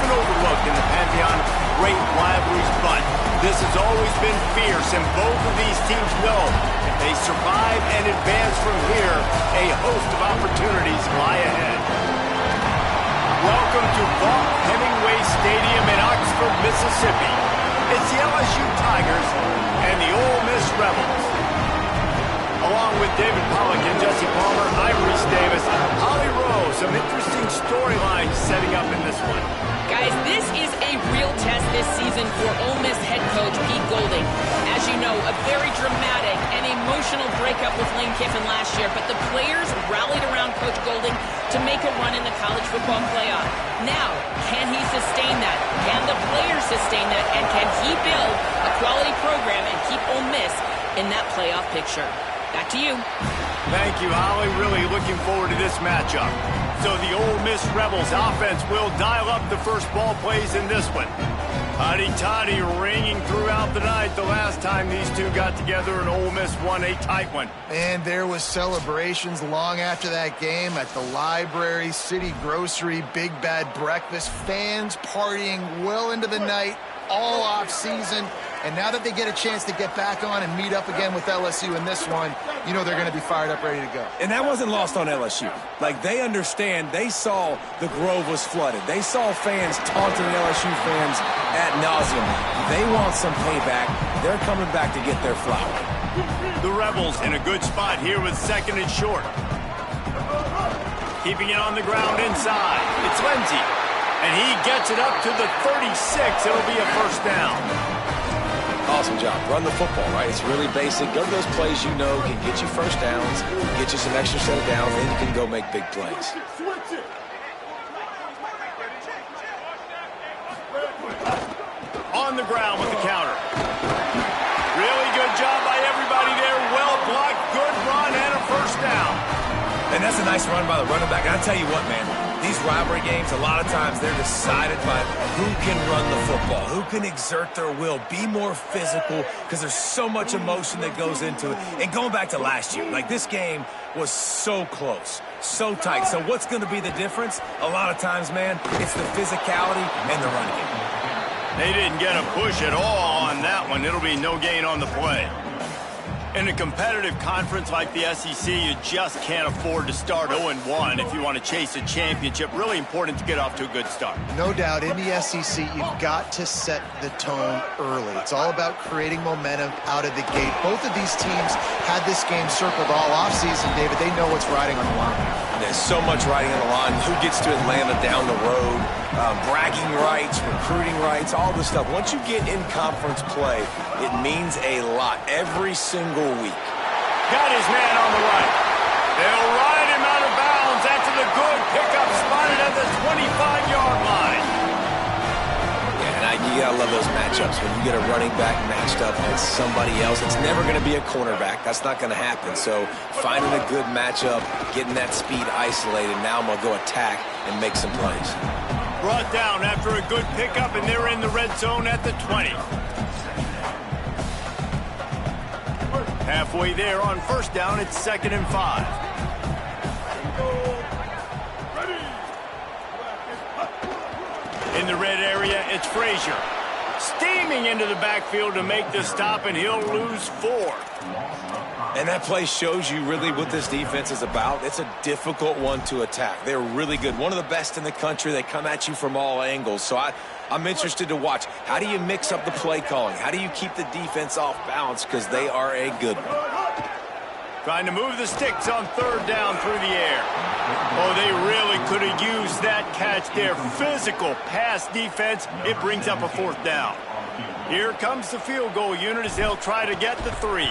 often overlooked in the pantheon of great rivalries, but this has always been fierce, and both of these teams know if they survive and advance from here, a host of opportunities lie ahead. Welcome to Vaught Hemingway Stadium in Oxford, Mississippi. It's the LSU Tigers and the Ole Miss Rebels. Along with David Pollock and Jesse Palmer, I'm Reese Davis. Holly Rowe, some interesting storylines setting up in this one. Guys, this is a real test this season for Ole Miss head coach Pete Golding. As you know, a very dramatic and emotional breakup with Lane Kiffin last year, but the players rallied around Coach Golding to make a run in the college football playoff. Now, can he sustain that? Can the players sustain that? And can he build a quality program and keep Ole Miss in that playoff picture? Back to you. Thank you, Holly. Really looking forward to this matchup. So the Ole Miss Rebels offense will dial up the first ball plays in this one. Hotty-toddy ringing throughout the night the last time these two got together and Ole Miss won a tight one. And there was celebrations long after that game at the library, city grocery, big bad breakfast, fans partying well into the night, all off season. And now that they get a chance to get back on and meet up again with LSU in this one, you know they're going to be fired up, ready to go. And that wasn't lost on LSU. Like, they understand. They saw the Grove was flooded. They saw fans taunting LSU fans ad nauseum. They want some payback. They're coming back to get their flower. The Rebels in a good spot here with second and short. Keeping it on the ground inside. It's Lindsey. And he gets it up to the 36. It'll be a first down. Awesome job. Run the football, right? It's really basic. Go to those plays you know can get you first downs, get you some extra set of downs, then you can go make big plays. On the ground with the counter. Really good job by everybody there. Well blocked, good run, and a first down. And that's a nice run by the running back. And I tell you what, man, these rivalry games, a lot of times they're decided by who can run the football, who can exert their will, be more physical, because there's so much emotion that goes into it. And going back to last year, like, this game was so close, so tight. So what's going to be the difference? A lot of times, man, it's the physicality and the running game. They didn't get a push at all on that one. It'll be no gain on the play. In a competitive conference like the SEC, you just can't afford to start 0-1 if you want to chase a championship. Really important to get off to a good start. No doubt, in the SEC, you've got to set the tone early. It's all about creating momentum out of the gate. Both of these teams had this game circled all offseason, David. They know what's riding on the line. There's so much riding on the line. Who gets to Atlanta down the road? Bragging rights, recruiting rights, all this stuff. Once you get in conference play, it means a lot every single week. Got his man on the right. They'll ride him out of bounds after the good pickup spotted at the 25-yard line. Yeah, and you gotta love those matchups. When you get a running back matched up against somebody else, it's never going to be a cornerback. That's not going to happen. So finding a good matchup, getting that speed isolated, now I'm going to go attack and make some plays. Brought down after a good pickup, and they're in the red zone at the 20. Halfway there on first down, it's 2nd and 5. In the red area, it's Frazier. Steaming into the backfield to make the stop, and he'll lose 4. And that play shows you really what this defense is about. It's a difficult one to attack. They're really good. One of the best in the country. They come at you from all angles. So I'm interested to watch. How do you mix up the play calling? How do you keep the defense off balance? Because they are a good one. Trying to move the sticks on 3rd down through the air. Oh, they really could have used that catch there. Physical pass defense. It brings up a 4th down. Here comes the field goal unit as they'll try to get the 3.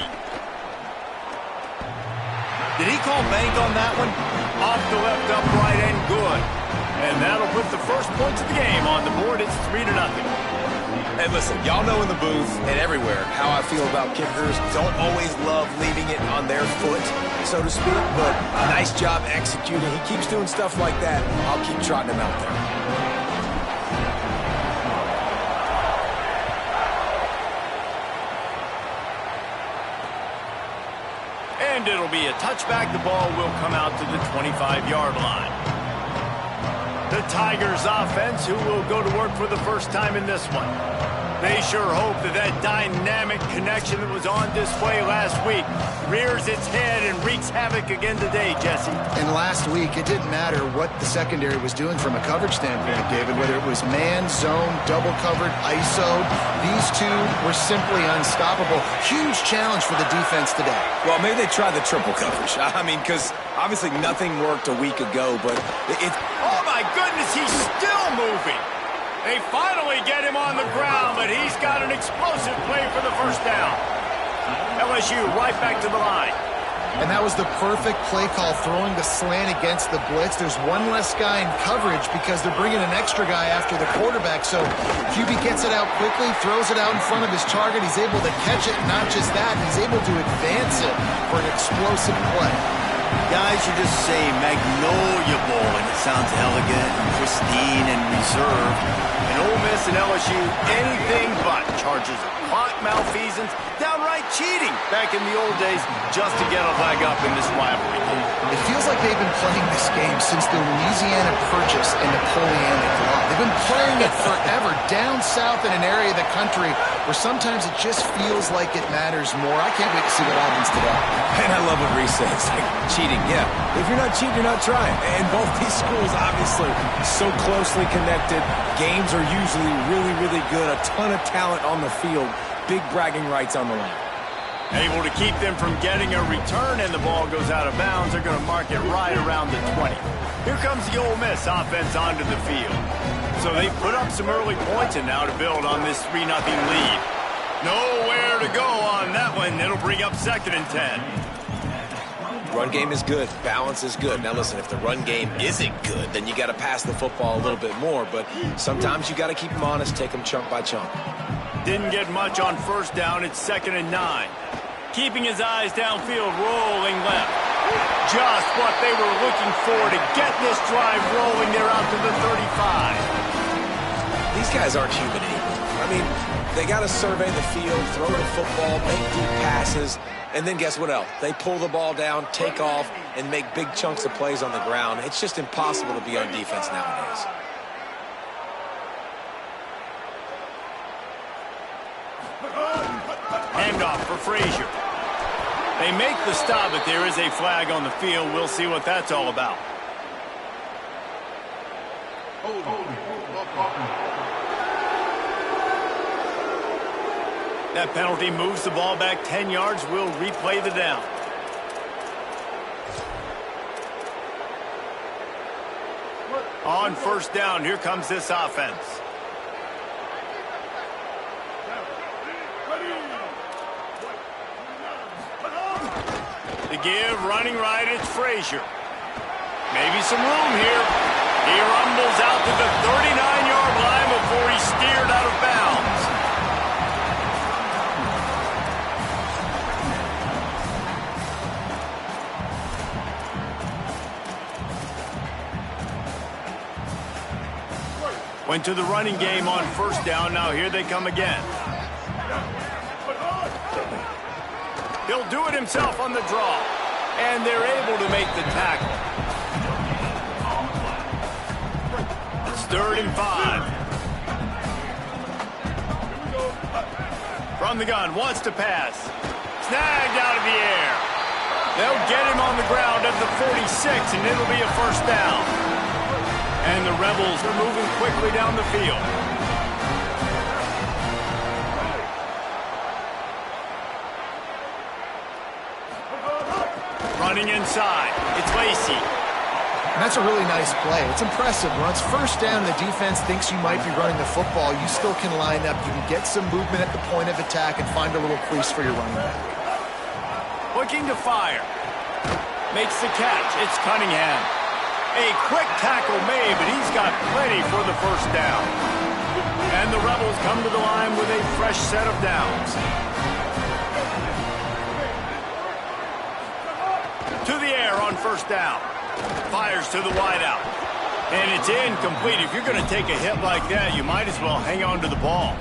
Did he call bank on that one? Off the left upright and good. And that'll put the first points of the game on the board. It's 3-0. Hey, listen, y'all know in the booth and everywhere how I feel about kickers. Don't always love leaving it on their foot, so to speak, but nice job executing. He keeps doing stuff like that. I'll keep trotting him out there. And it'll be a touchback. The ball will come out to the 25-yard line. The Tigers offense, who will go to work for the first time in this one. They sure hope that that dynamic connection that was on display last week rears its head and wreaks havoc again today, Jesse. And last week, it didn't matter what the secondary was doing from a coverage standpoint, David, whether it was man, zone, double covered, ISO. These two were simply unstoppable. Huge challenge for the defense today. Well, maybe they tried the triple coverage. I mean, because obviously nothing worked a week ago, but it's... Oh, my goodness, he's still moving. They finally get him on the ground, but he's got an explosive play for the first down. LSU right back to the line. And that was the perfect play call, throwing the slant against the blitz. There's one less guy in coverage because they're bringing an extra guy after the quarterback. So QB gets it out quickly, throws it out in front of his target. He's able to catch it. Not just that, he's able to advance it for an explosive play. Guys, you just say Magnolia Bowl, and it sounds elegant and pristine and reserved. And Ole Miss and LSU, anything but charges of clock malfeasance, downright cheating back in the old days just to get a leg up in this rivalry game. It feels like they've been playing this game since the Louisiana Purchase and Napoleonic Law. They've been playing it forever down south in an area of the country where sometimes it just feels like it matters more. I can't wait to see what happens today. And I love what Reese says. Like, cheating, yeah. If you're not cheating, you're not trying. And both these schools, obviously, so closely connected. Games are usually really, really good. A ton of talent on the field. Big bragging rights on the line. Able to keep them from getting a return, and the ball goes out of bounds. They're going to mark it right around the 20. Here comes the Ole Miss offense onto the field. So they put up some early points, and now to build on this 3-0 lead. Nowhere to go on that one. It'll bring up 2nd and 10. Run game is good. Balance is good. Now listen, if the run game isn't good, then you got to pass the football a little bit more. But sometimes you got to keep them honest, take them chunk by chunk. Didn't get much on first down. It's 2nd and 9. Keeping his eyes downfield, rolling left. Just what they were looking for to get this drive rolling. They're out to the 35. These guys aren't human anymore. I mean, they got to survey the field, throw the football, make deep passes, and then guess what else? They pull the ball down, take off, and make big chunks of plays on the ground. It's just impossible to be on defense nowadays. Handoff for Frazier. They make the stop, but there is a flag on the field. We'll see what that's all about. That penalty moves the ball back 10 yards. We'll replay the down. On first down, here comes this offense. The give, running right, it's Frazier. Maybe some room here. He rumbles out to the 39-yard line before he's steered out of bounds. Went to the running game on first down. Now here they come again. He'll do it himself on the draw. And they're able to make the tackle. It's 3rd and 5. From the gun, wants to pass. Snagged out of the air. They'll get him on the ground at the 46, and it'll be a first down. And the Rebels are moving quickly down the field. Running inside, it's Lacey. And that's a really nice play. It's impressive. When it's first down and the defense thinks you might be running the football, you still can line up. You can get some movement at the point of attack and find a little crease for your running back. Looking to fire. Makes the catch. It's Cunningham. A quick tackle made, but he's got plenty for the first down. And the Rebels come to the line with a fresh set of downs. To the air on first down. Fires to the wideout. And it's incomplete. If you're going to take a hit like that, you might as well hang on to the ball.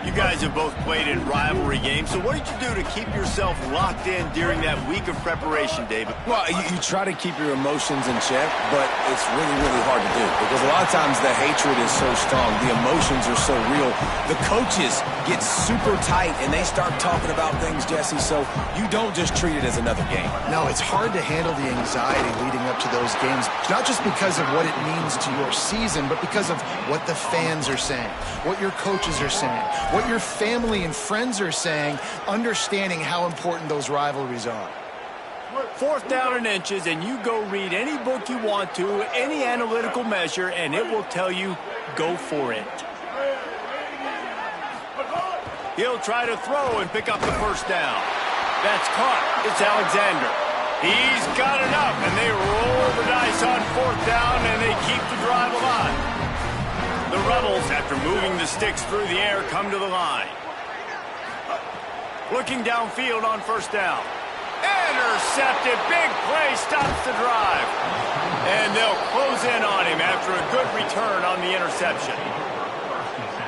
You guys have both played in rivalry games, so what did you do to keep yourself locked in during that week of preparation, David? Well, you try to keep your emotions in check, but it's really, really hard to do because a lot of times the hatred is so strong, the emotions are so real. The coaches get super tight and they start talking about things, Jesse, so you don't just treat it as another game. No, it's hard to handle the anxiety leading up to those games, not just because of what it means to your season, but because of what the fans are saying, what your coaches are saying, what your family and friends are saying, understanding how important those rivalries are. 4th down and inches, and you go read any book you want to, any analytical measure, and it will tell you, go for it. He'll try to throw and pick up the first down. That's caught. It's Alexander. He's got enough, and they roll the dice on 4th down, and they keep the drive alive. The Rebels, after moving the sticks through the air, come to the line. Looking downfield on 1st down. Intercepted. Big play stops the drive. And they'll close in on him after a good return on the interception.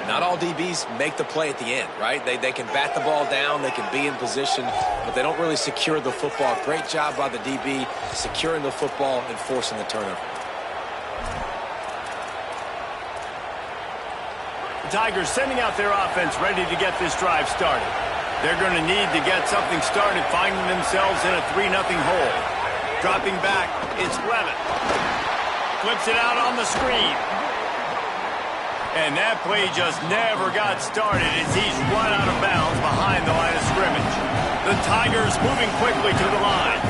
Not all DBs make the play at the end, right? They can bat the ball down, they can be in position, but they don't really secure the football. Great job by the DB securing the football and forcing the turnover. The Tigers sending out their offense ready to get this drive started. They're going to need to get something started, finding themselves in a 3-0 hole. Dropping back, it's Levitt. Flips it out on the screen. And that play just never got started as he's run out of bounds behind the line of scrimmage. The Tigers moving quickly to the line.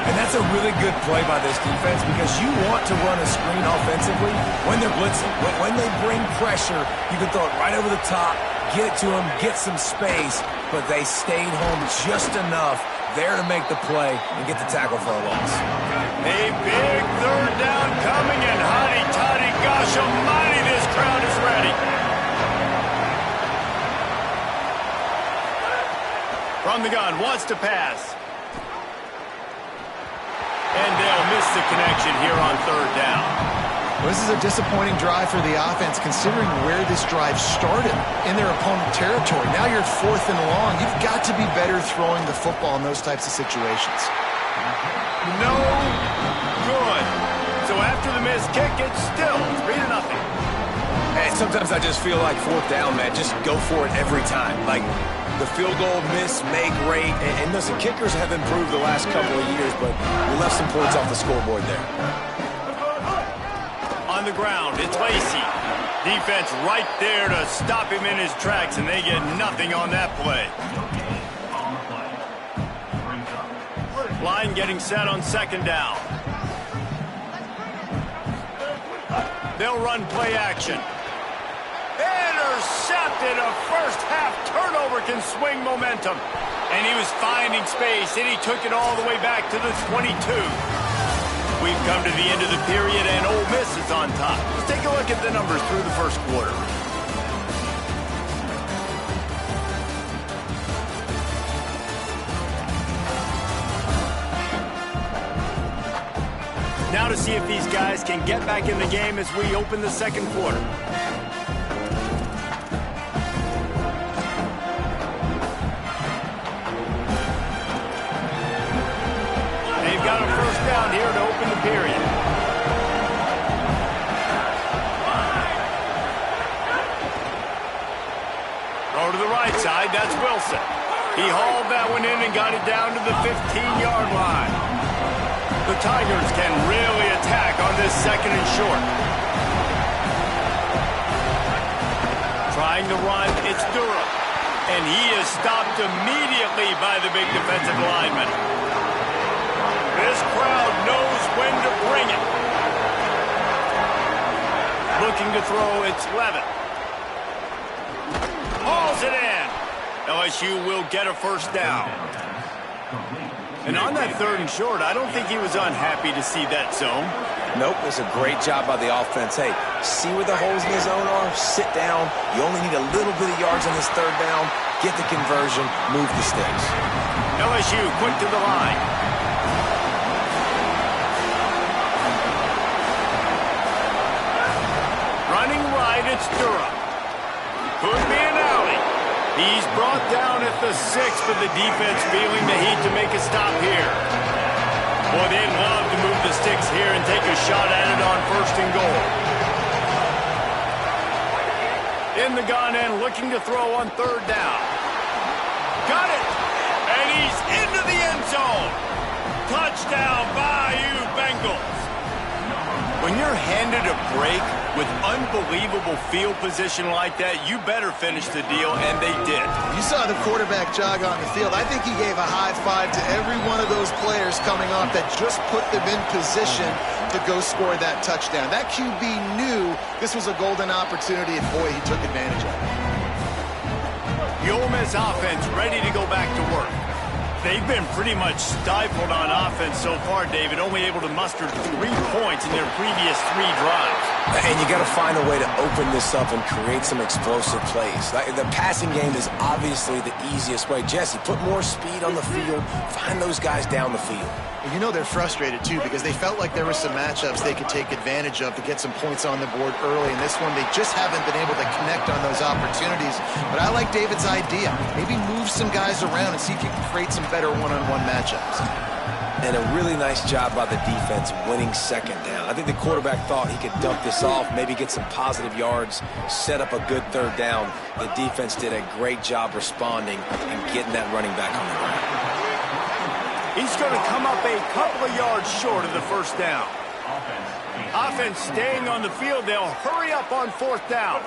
And that's a really good play by this defense because you want to run a screen offensively when they're blitzing. When they bring pressure, you can throw it right over the top, get it to them, get some space, but they stayed home just enough there to make the play and get the tackle for a loss. A big 3rd down coming, and hotty-toddy, gosh almighty, this crowd is ready. From the gun, wants to pass. And they'll miss the connection here on 3rd down. Well, this is a disappointing drive for the offense, considering where this drive started, in their opponent territory. Now you're 4th and long. You've got to be better throwing the football in those types of situations. No good. So after the missed kick, it's still 3-0. And sometimes I just feel like 4th down, man, just go for it every time. Like the field goal miss, make rate, and listen, kickers have improved the last couple of years, but we left some points off the scoreboard there. On the ground, it's Lacey. Defense right there to stop him in his tracks, and they get nothing on that play. Line getting set on 2nd down. They'll run play action. Intercepted. A first-half turnover can swing momentum. And he was finding space, and he took it all the way back to the 22. We've come to the end of the period, and Ole Miss is on top. Let's take a look at the numbers through the first quarter. Now to see if these guys can get back in the game as we open the second quarter. They've got a first down here to open the period. Throw to the right side, that's Wilson. He hauled that one in and got it down to the 15-yard line. The Tigers can really attack on this 2nd and short. Trying to run, it's Durham. And he is stopped immediately by the big defensive lineman. This crowd knows when to bring it. Looking to throw, it's Levitt. Hauls it in. LSU will get a first down. And on that 3rd and short, I don't think he was unhappy to see that zone. Nope, it's a great job by the offense. Hey, see where the holes in the zone are, sit down. You only need a little bit of yards on this 3rd down. Get the conversion, move the sticks. LSU quick to the line. Running right, it's Durham. Could be an alley. He's brought down at the 6, but the defense feeling the heat to make a stop here. Boy, they'd love to move the sticks here and take a shot at it on 1st and goal. In the gun and looking to throw on 3rd down. Got it! And he's into the end zone. Touchdown, Bayou Bengals. When you're handed a break with unbelievable field position like that, you better finish the deal, and they did. You saw the quarterback jog on the field. I think he gave a high five to every one of those players coming off that just put them in position to go score that touchdown. That QB knew this was a golden opportunity, and boy, he took advantage of it. The Ole Miss offense ready to go back to work. They've been pretty much stifled on offense so far, David, only able to muster 3 points in their previous 3 drives. And you got to find a way to open this up and create some explosive plays. The passing game is obviously the easiest way. Jesse, put more speed on the field. Find those guys down the field. And you know they're frustrated, too, because they felt like there were some matchups they could take advantage of to get some points on the board early. In this one, they just haven't been able to connect on those opportunities. But I like David's idea. Maybe move some guys around and see if you can create some better one-on-one matchups. And a really nice job by the defense winning 2nd down. I think the quarterback thought he could dump this off, maybe get some positive yards, set up a good 3rd down. The defense did a great job responding and getting that running back on the ground. He's going to come up a couple of yards short of the 1st down. Offense staying on the field. They'll hurry up on 4th down.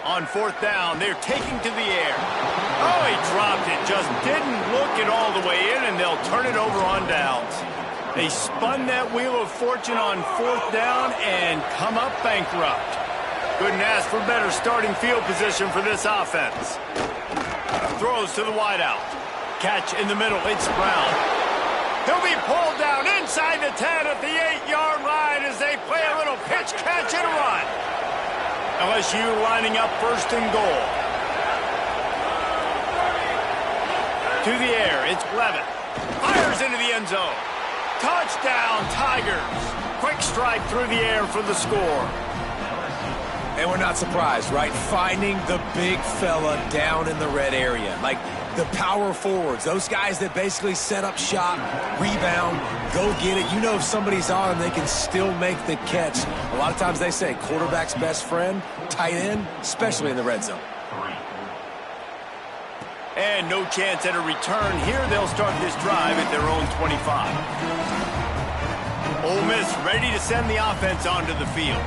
On 4th down, they're taking to the air. Oh, he dropped it. Just didn't look it all the way in, and they'll turn it over on downs. They spun that wheel of fortune on 4th down and come up bankrupt. Couldn't ask for better starting field position for this offense. Throws to the wideout. Catch in the middle. It's Brown. He'll be pulled down inside the 10 at the 8-yard line as they play a little pitch, catch, and run. LSU lining up 1st and goal. To the air, it's Levitt. Fires into the end zone. Touchdown, Tigers. Quick strike through the air for the score. And we're not surprised, right? Finding the big fella down in the red area. Like the power forwards, those guys that basically set up shop, rebound, go get it. You know if somebody's on them, they can still make the catch. A lot of times they say quarterback's best friend, tight end, especially in the red zone. And no chance at a return here. They'll start this drive at their own 25. Ole Miss ready to send the offense onto the field.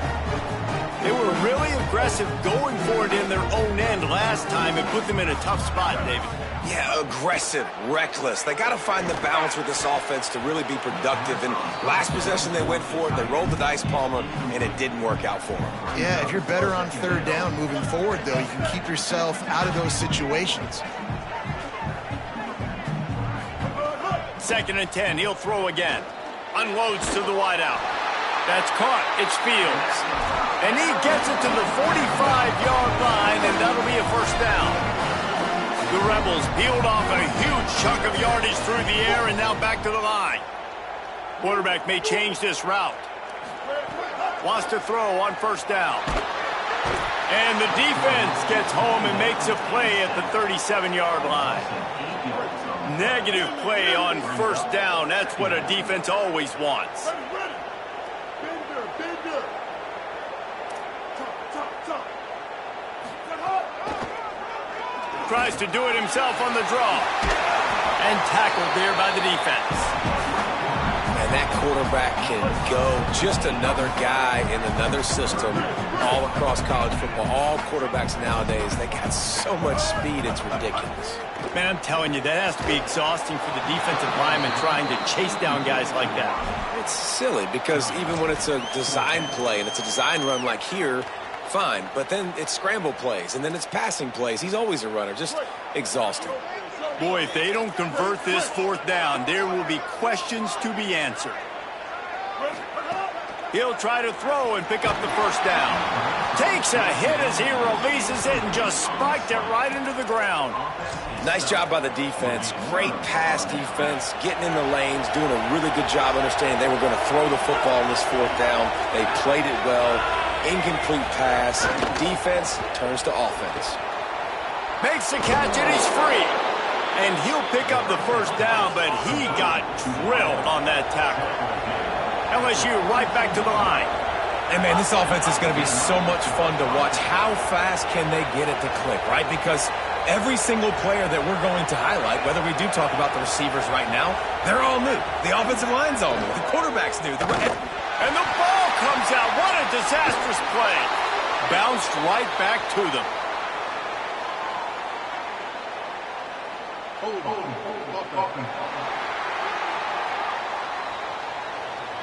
They were really aggressive going for it in their own end last time and put them in a tough spot, David. Yeah, aggressive, reckless. They got to find the balance with this offense to really be productive. And last possession, they went for it. They rolled the dice, Palmer, and it didn't work out for them. Yeah, if you're better on 3rd down moving forward, though, you can keep yourself out of those situations. 2nd and 10. He'll throw again. Unloads to the wideout. That's caught. It's Fields. And he gets it to the 45-yard line, and that'll be a 1st down. The Rebels peeled off a huge chunk of yardage through the air and now back to the line. Quarterback may change this route. Wants to throw on 1st down. And the defense gets home and makes a play at the 37-yard line. Negative play on 1st down. That's what a defense always wants. Tries to do it himself on the draw. And tackled there by the defense. And that quarterback can go. Just another guy in another system all across college football. All quarterbacks nowadays, they got so much speed, it's ridiculous. Man, I'm telling you, that has to be exhausting for the defensive lineman trying to chase down guys like that. It's silly because even when it's a design play and it's a design run like here, fine, but then it's scramble plays, and then it's passing plays. He's always a runner, just exhausting. Boy, if they don't convert this 4th down, there will be questions to be answered. He'll try to throw and pick up the 1st down. Takes a hit as he releases it and just spiked it right into the ground. Nice job by the defense. Great pass defense, getting in the lanes, doing a really good job understanding they were going to throw the football on this 4th down. They played it well. Incomplete pass. Defense turns to offense. Makes the catch, and he's free. And he'll pick up the first down, but he got drilled on that tackle. LSU right back to the line. And, man, this offense is going to be so much fun to watch. How fast can they get it to click, right? Because every single player that we're going to highlight, whether we do talk about the receivers right now, they're all new. The offensive line's all new. The quarterback's new. And the ball comes out. What a disastrous play. Bounced right back to them.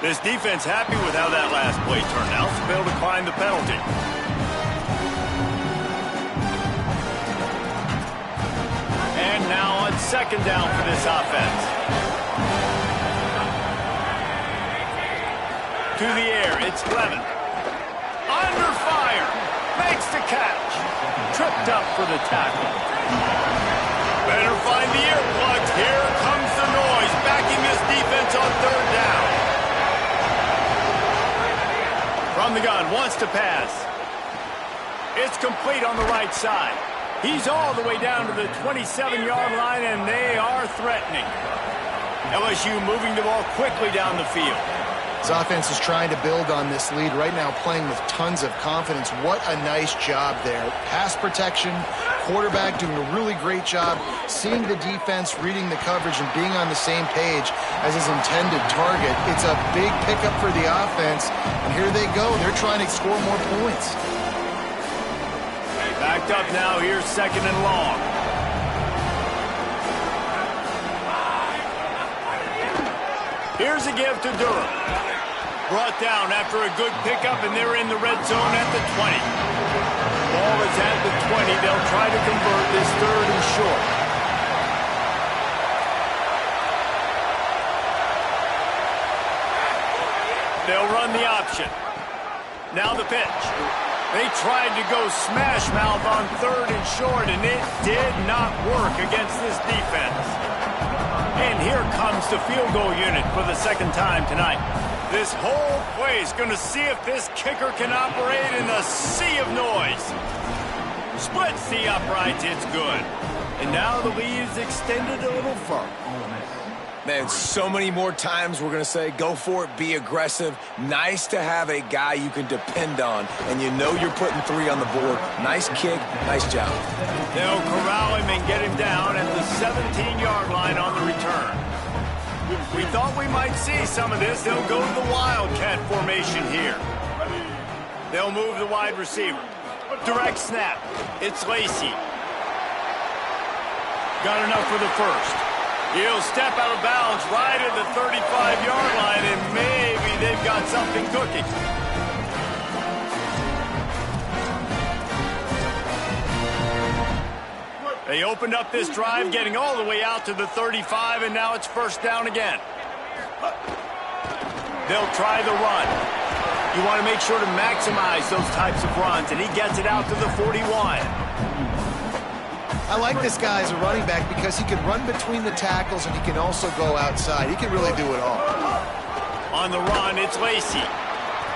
This defense happy with how that last play turned out, so they'll decline the penalty. And now on second down for this offense. To the air, it's Levin. Under fire. Makes the catch. Tripped up for the tackle. Better find the earplugs. Here comes the noise, backing this defense on third down. From the gun, wants to pass. It's complete on the right side. He's all the way down to the 27-yard line, and they are threatening. LSU moving the ball quickly down the field. This offense is trying to build on this lead right now, playing with tons of confidence. What a nice job there. Pass protection, quarterback doing a really great job, seeing the defense, reading the coverage, and being on the same page as his intended target. It's a big pickup for the offense, and here they go. They're trying to score more points. Backed up now, here's second and long. Here's a give to Durham. Brought down after a good pickup, and they're in the red zone at the 20. Ball is at the 20. They'll try to convert this third and short. They'll run the option. Now the pitch. They tried to go smash mouth on third and short, and it did not work against this defense. And here comes the field goal unit for the second time tonight. This whole play is going to see if this kicker can operate in the sea of noise. Splits the uprights, it's good. And now the lead is extended a little further. Man, so many more times we're going to say, go for it, be aggressive. Nice to have a guy you can depend on, and you know you're putting 3 on the board. Nice kick, nice job. They'll corral him and get him down at the 17-yard line on the return. We thought we might see some of this. They'll go to the Wildcat formation here. They'll move the wide receiver. Direct snap. It's Lacey. Got enough for the first. He'll step out of bounds right at the 35-yard line, and maybe they've got something cooking. They opened up this drive, getting all the way out to the 35, and now it's first down again. They'll try the run. You want to make sure to maximize those types of runs, and he gets it out to the 41. I like this guy as a running back because he can run between the tackles and he can also go outside. He can really do it all. On the run, it's Lacey.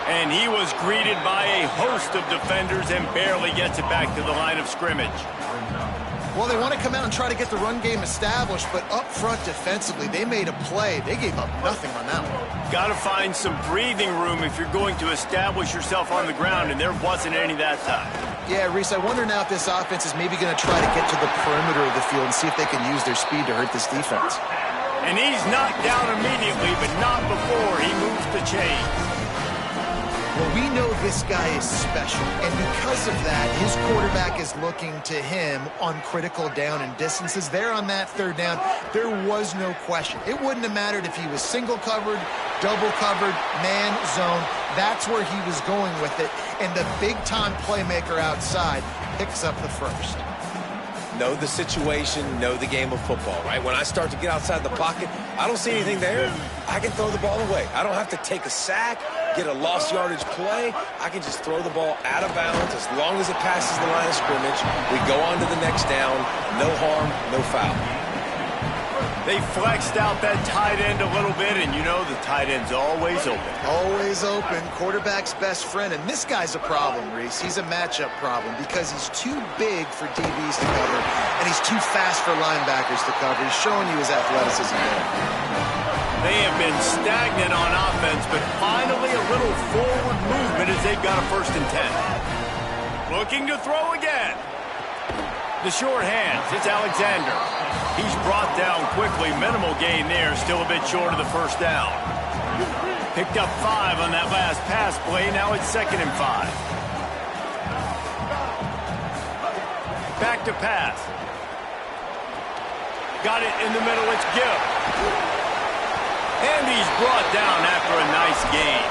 And he was greeted by a host of defenders and barely gets it back to the line of scrimmage. Well, they want to come out and try to get the run game established, but up front defensively, they made a play. They gave up nothing on that one. Got to find some breathing room if you're going to establish yourself on the ground, and there wasn't any that time. Yeah, Reese, I wonder now if this offense is maybe going to try to get to the perimeter of the field and see if they can use their speed to hurt this defense. And he's knocked down immediately, but not before he moves the chains. Well, we know this guy is special, and because of that, his quarterback is looking to him on critical down and distances. There on that third down, there was no question. It wouldn't have mattered if he was single covered, double covered, man, zone. That's where he was going with it, and the big-time playmaker outside picks up the first. Know the situation, know the game of football, right? When I start to get outside the pocket, I don't see anything there, I can throw the ball away. I don't have to take a sack, get a lost yardage play. I can just throw the ball out of bounds as long as it passes the line of scrimmage. We go on to the next down. No harm, no foul. They flexed out that tight end a little bit, and you know the tight end's always open. Always open. Quarterback's best friend. And this guy's a problem, Reese. He's a matchup problem because he's too big for DBs to cover, and he's too fast for linebackers to cover. He's showing you his athleticism there. They have been stagnant on offense, but finally a little forward movement as they've got a 1st and 10. Looking to throw again. The short hands. It's Alexander. He's brought down quickly. Minimal gain there. Still a bit short of the 1st down. Picked up 5 on that last pass play. Now it's 2nd and 5. Back to pass. Got it in the middle. It's Gibb. And he's brought down after a nice gain.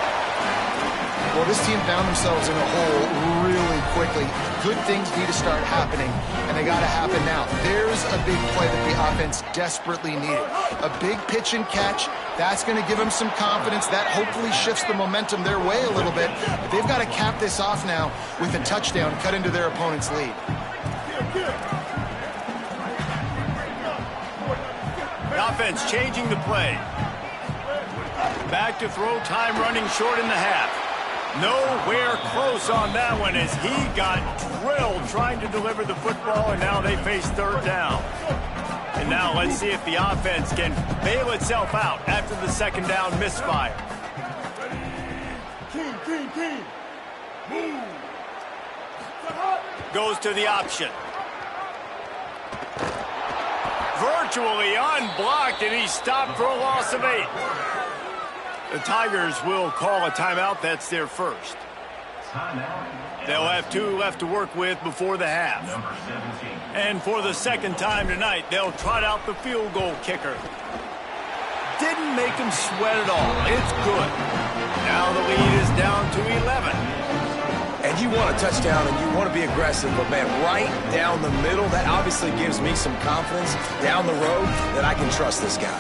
Well, this team found themselves in a hole really quickly. Good things need to start happening, and they got to happen now. There's a big play that the offense desperately needed. A big pitch and catch. That's going to give them some confidence. That hopefully shifts the momentum their way a little bit. But they've got to cap this off now with a touchdown cut into their opponent's lead. The offense changing the play. Back to throw, time running short in the half. Nowhere close on that one as he got drilled trying to deliver the football, and now they face 3rd down. And now let's see if the offense can bail itself out after the 2nd down misfire. Goes to the option. Virtually unblocked, and he stopped for a loss of 8. The Tigers will call a timeout. That's their 1st. They'll have 2 left to work with before the half. And for the 2nd time tonight, they'll trot out the field goal kicker. Didn't make him sweat at all. It's good. Now the lead is down to 11. And you want a touchdown and you want to be aggressive, but man, right down the middle, that obviously gives me some confidence down the road that I can trust this guy.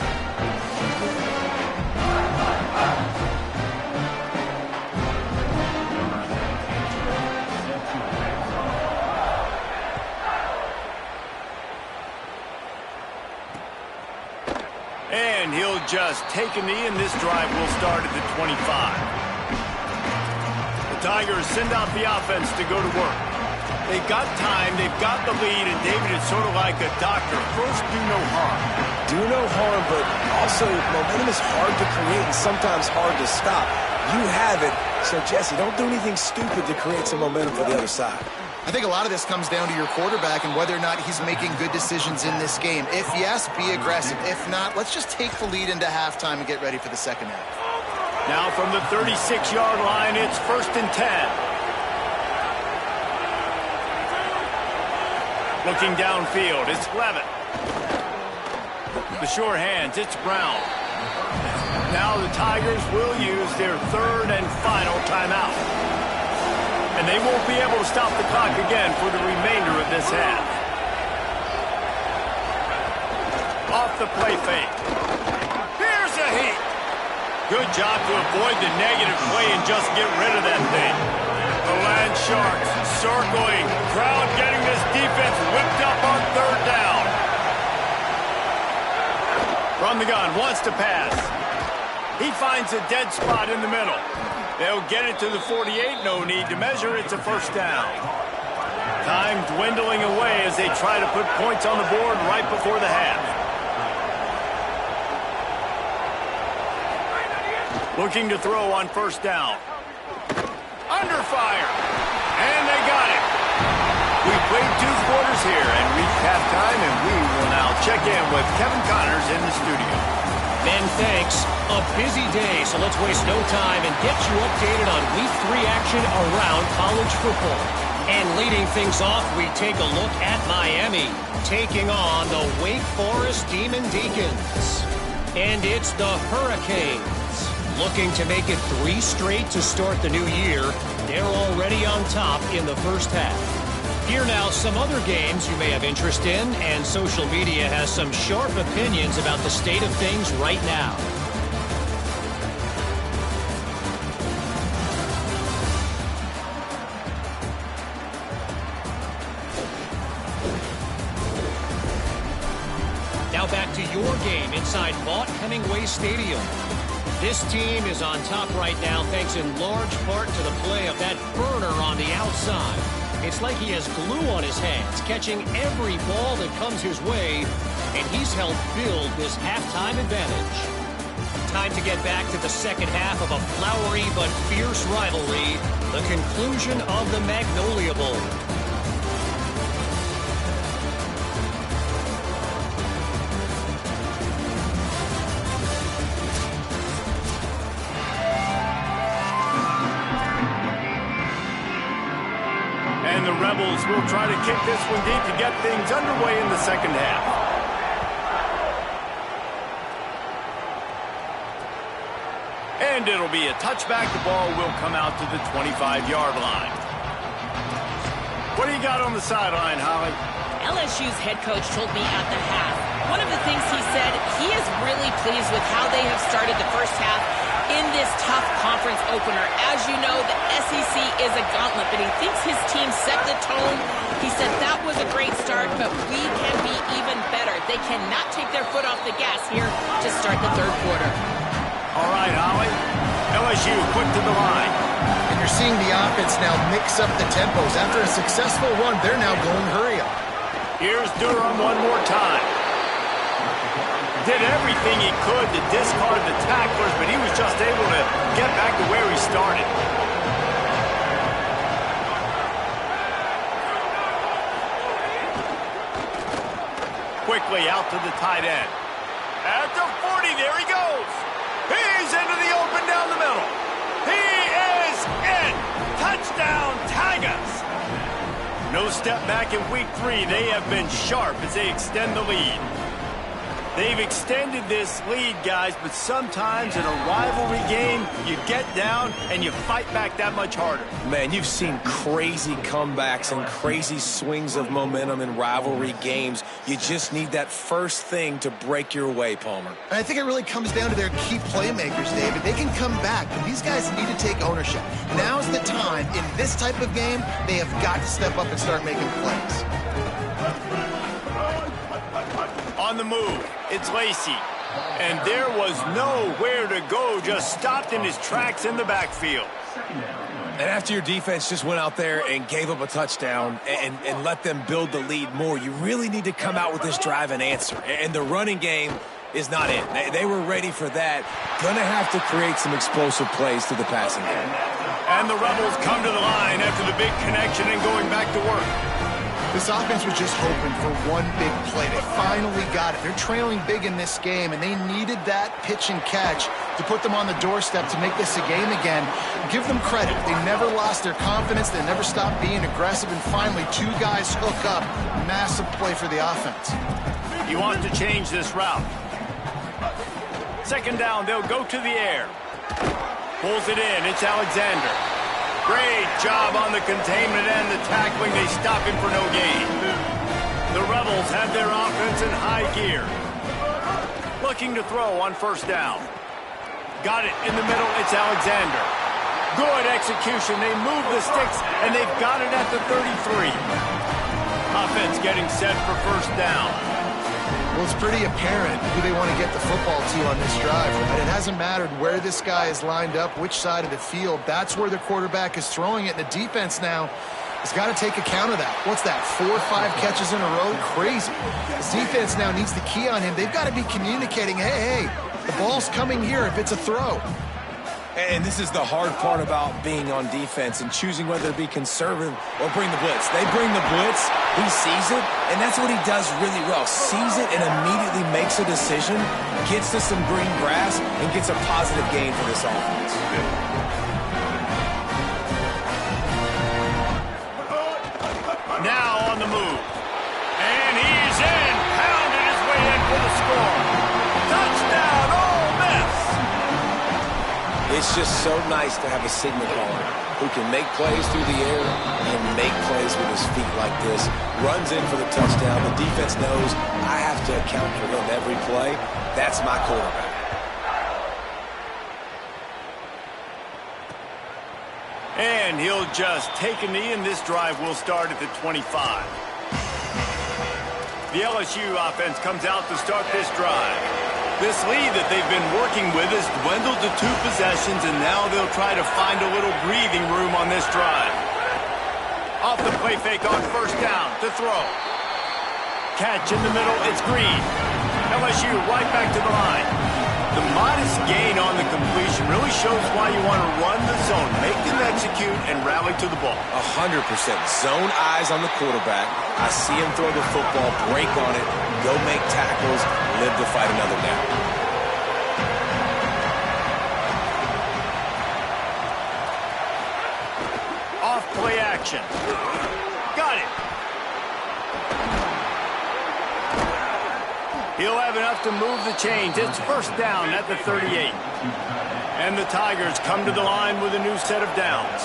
And he'll just take a knee, and this drive will start at the 25. The Tigers send out the offense to go to work. They've got time, they've got the lead, and David, it's sort of like a doctor. First, do no harm. Do no harm, but also momentum is hard to create and sometimes hard to stop. You have it, so Jesse, don't do anything stupid to create some momentum for the other side. I think a lot of this comes down to your quarterback and whether or not he's making good decisions in this game. If yes, be aggressive. If not, let's just take the lead into halftime and get ready for the 2nd half. Now from the 36-yard line, it's 1st and 10. Looking downfield, it's Levitt. The short hands, it's Brown. Now the Tigers will use their 3rd and final timeout. And they won't be able to stop the clock again for the remainder of this half. Off the play fake. Here's a heat. Good job to avoid the negative play and just get rid of that thing. The Land Sharks circling. Crowd getting this defense whipped up on 3rd down. From the gun, wants to pass. He finds a dead spot in the middle. They'll get it to the 48. No need to measure. It's a 1st down. Time dwindling away as they try to put points on the board right before the half. Looking to throw on 1st down. Under fire. And they got it. We played 2 quarters here and reached halftime, and we will now check in with Kevin Connors in the studio. Ben, thanks. A busy day, so let's waste no time and get you updated on Week 3 action around college football. And leading things off, we take a look at Miami, taking on the Wake Forest Demon Deacons. And it's the Hurricanes, looking to make it 3 straight to start the new year. They're already on top in the 1st half. Here now, some other games you may have interest in, and social media has some sharp opinions about the state of things right now. Now back to your game inside Vaught Hemingway Stadium. This team is on top right now thanks in large part to the play of that burner on the outside. It's like he has glue on his hands, catching every ball that comes his way, and he's helped build this halftime advantage. Time to get back to the second half of a flowery but fierce rivalry, the conclusion of the Magnolia Bowl. And the Rebels will try to kick this one deep to get things underway in the second half. And it'll be a touchback. The ball will come out to the 25-yard line. What do you got on the sideline, Holly? LSU's head coach told me at the half, one of the things he said, he is really pleased with how they have started the first half in this tough conference opener. As you know, the SEC is a gauntlet, but he thinks his team set the tone. He said that was a great start, but we can be even better. They cannot take their foot off the gas here to start the third quarter. All right, Holly. LSU quick to the line. And you're seeing the offense now mix up the tempos. After a successful run, they're now going hurry up. Here's Durham one more time. Did everything he could to discard the tacklers, but he was just able to get back to where he started. Quickly out to the tight end. At the 40, there he goes. He's into the open down the middle. He is in. Touchdown, Tigers. No step back in week 3. They have been sharp as they extend the lead. They've extended this lead, guys, but sometimes in a rivalry game, you get down and you fight back that much harder. Man, you've seen crazy comebacks and crazy swings of momentum in rivalry games. You just need that first thing to break your way, Palmer. And I think it really comes down to their key playmakers, David. They can come back, but these guys need to take ownership. Now's the time. In this type of game, they have got to step up and start making plays. On the move, it's Lacey. And there was nowhere to go, just stopped in his tracks in the backfield. And after your defense just went out there and gave up a touchdown and let them build the lead more, you really need to come out with this drive and answer. And the running game is not it. They were ready for that. Going to have to create some explosive plays through the passing game. And the Rebels come to the line after the big connection and going back to work. This offense was just hoping for one big play. They finally got it. They're trailing big in this game, and they needed that pitch and catch to put them on the doorstep to make this a game again. Give them credit. They never lost their confidence. They never stopped being aggressive, and finally, 2 guys hook up. Massive play for the offense. He wants to change this route. Second down, they'll go to the air. Pulls it in. It's Alexander. Great job on the containment and the tackling. They stop him for no gain. The Rebels have their offense in high gear. Looking to throw on first down. Got it in the middle. It's Alexander. Good execution. They move the sticks, and they've got it at the 33. Offense getting set for first down. Well, it's pretty apparent who they want to get the football to on this drive, right? It hasn't mattered where this guy is lined up, which side of the field. That's where the quarterback is throwing it. And the defense now has got to take account of that. What's that, 4 or 5 catches in a row? Crazy. The defense now needs the key on him. They've got to be communicating, hey, the ball's coming here if it's a throw. And this is the hard part about being on defense and choosing whether to be conservative or bring the blitz. They bring the blitz, he sees it, and that's what he does really well. Sees it and immediately makes a decision, gets to some green grass, and gets a positive gain for this offense. Now on the move. And he's in. Pounded his way in for the score. Touchdown, Ole Miss. It's just so nice to have a signal caller who can make plays through the air and make plays with his feet like this. Runs in for the touchdown. The defense knows I have to account for him every play. That's my quarterback. And he'll just take a knee, and this drive will start at the 25. The LSU offense comes out to start this drive. This lead that they've been working with has dwindled to 2 possessions, and now they'll try to find a little breathing room on this drive. Off the play fake on first down to throw. Catch in the middle, it's Green. LSU right back to the line. The modest gain on the completion really shows why you want to run the zone, make them execute, and rally to the ball. 100%. Zone eyes on the quarterback. I see him throw the football, break on it, go make tackles, live to fight another down. Off play action. Got it. He'll have enough to move the chains. It's first down at the 38. And the Tigers come to the line with a new set of downs.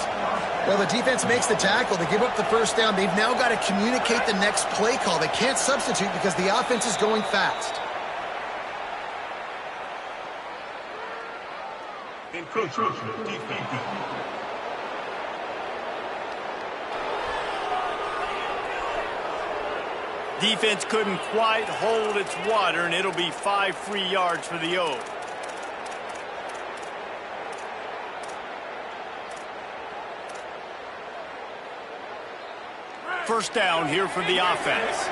Well, the defense makes the tackle. They give up the first down. They've now got to communicate the next play call. They can't substitute because the offense is going fast. Defense couldn't quite hold its water, and it'll be 5 free yards for the O. First down here for the offense.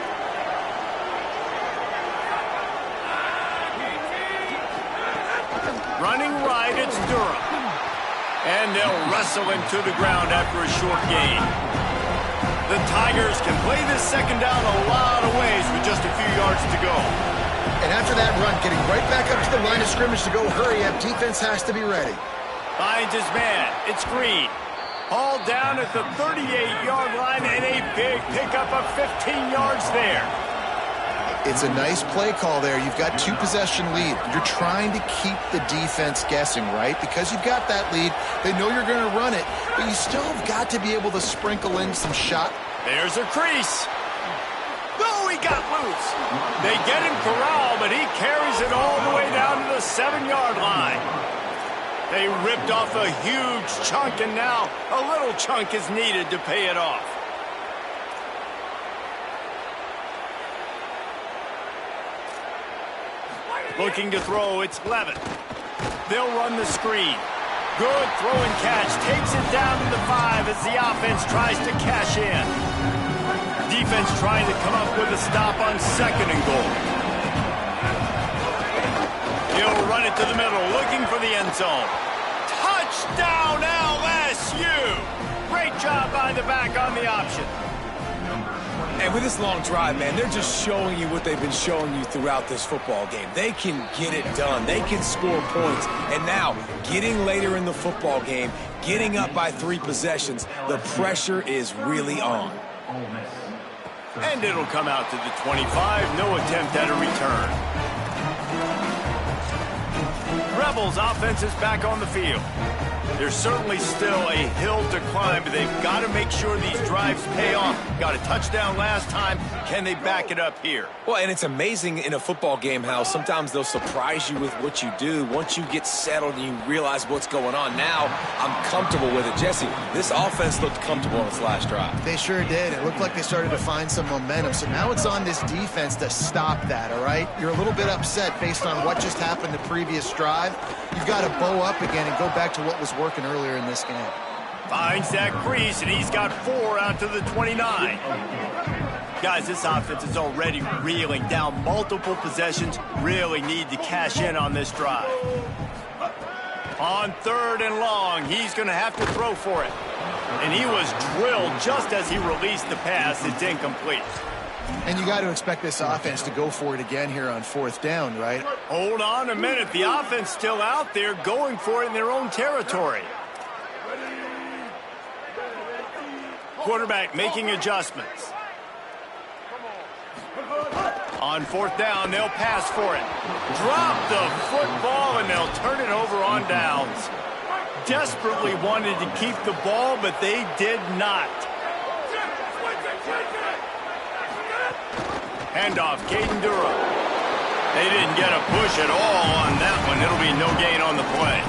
Running right, it's Durham. And they'll wrestle him to the ground after a short gain. The Tigers can play this second down a lot of ways with just a few yards to go. And after that run, getting right back up to the line of scrimmage to go hurry up, defense has to be ready. Finds his man. It's Green. Hauled down at the 38-yard line, and a big pickup of 15 yards there. It's a nice play call there. You've got 2-possession lead. You're trying to keep the defense guessing, right? Because you've got that lead, they know you're going to run it, but you still have got to be able to sprinkle in some shot. There's a crease. Oh, he got loose. They get him corralled, but he carries it all the way down to the 7-yard line. They ripped off a huge chunk, and now a little chunk is needed to pay it off. Looking to throw, it's Levitt. They'll run the screen. Good throw and catch. Takes it down to the 5 as the offense tries to cash in. Defense trying to come up with a stop on 2nd and goal. He'll run it to the middle, looking for the end zone. Touchdown, LSU! Great job by the back on the option. And with this long drive, man, they're just showing you what they've been showing you throughout this football game. They can get it done. They can score points. And now, getting later in the football game, getting up by 3 possessions, the pressure is really on. And it'll come out to the 25. No attempt at a return. Rebels offense is back on the field. There's certainly still a hill to climb, but they've got to make sure these drives pay off. Got a touchdown last time. Can they back it up here? Well, and it's amazing in a football game how sometimes they'll surprise you with what you do. Once you get settled and you realize what's going on, now I'm comfortable with it. Jesse, this offense looked comfortable on its last drive. They sure did. It looked like they started to find some momentum. So now it's on this defense to stop that, all right? You're a little bit upset based on what just happened the previous drive. You've got to bow up again and go back to what was working earlier in this game. Finds that crease, and he's got 4 out to the 29. Guys, this offense is already reeling down multiple possessions. Really need to cash in on this drive. On 3rd and long, he's going to have to throw for it. And he was drilled just as he released the pass. It's incomplete. And you got to expect this offense to go for it again here on 4th down, right? Hold on a minute. The offense still out there going for it in their own territory. Quarterback making adjustments. On 4th down, they'll pass for it. Drop the football, and they'll turn it over on downs. Desperately wanted to keep the ball, but they did not. Handoff, Caden Durham. They didn't get a push at all on that one. It'll be no gain on the play.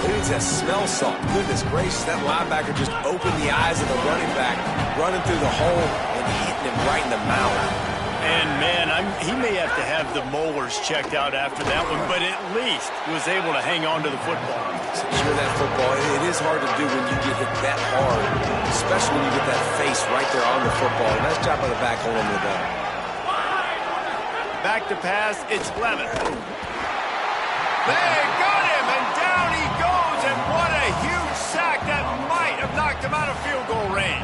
Who needs that smell salt? Goodness gracious, that linebacker just opened the eyes of the running back, running through the hole and hitting him right in the mouth. And, man, he may have to have the molars checked out after that one, but at least he was able to hang on to the football. Secure that football. It is hard to do when you get hit that hard, especially when you get that face right there on the football. Nice job by the back holding it down. Back to pass, it's Levin. They got him, and down he goes, and what a huge sack that might have knocked him out of field goal range.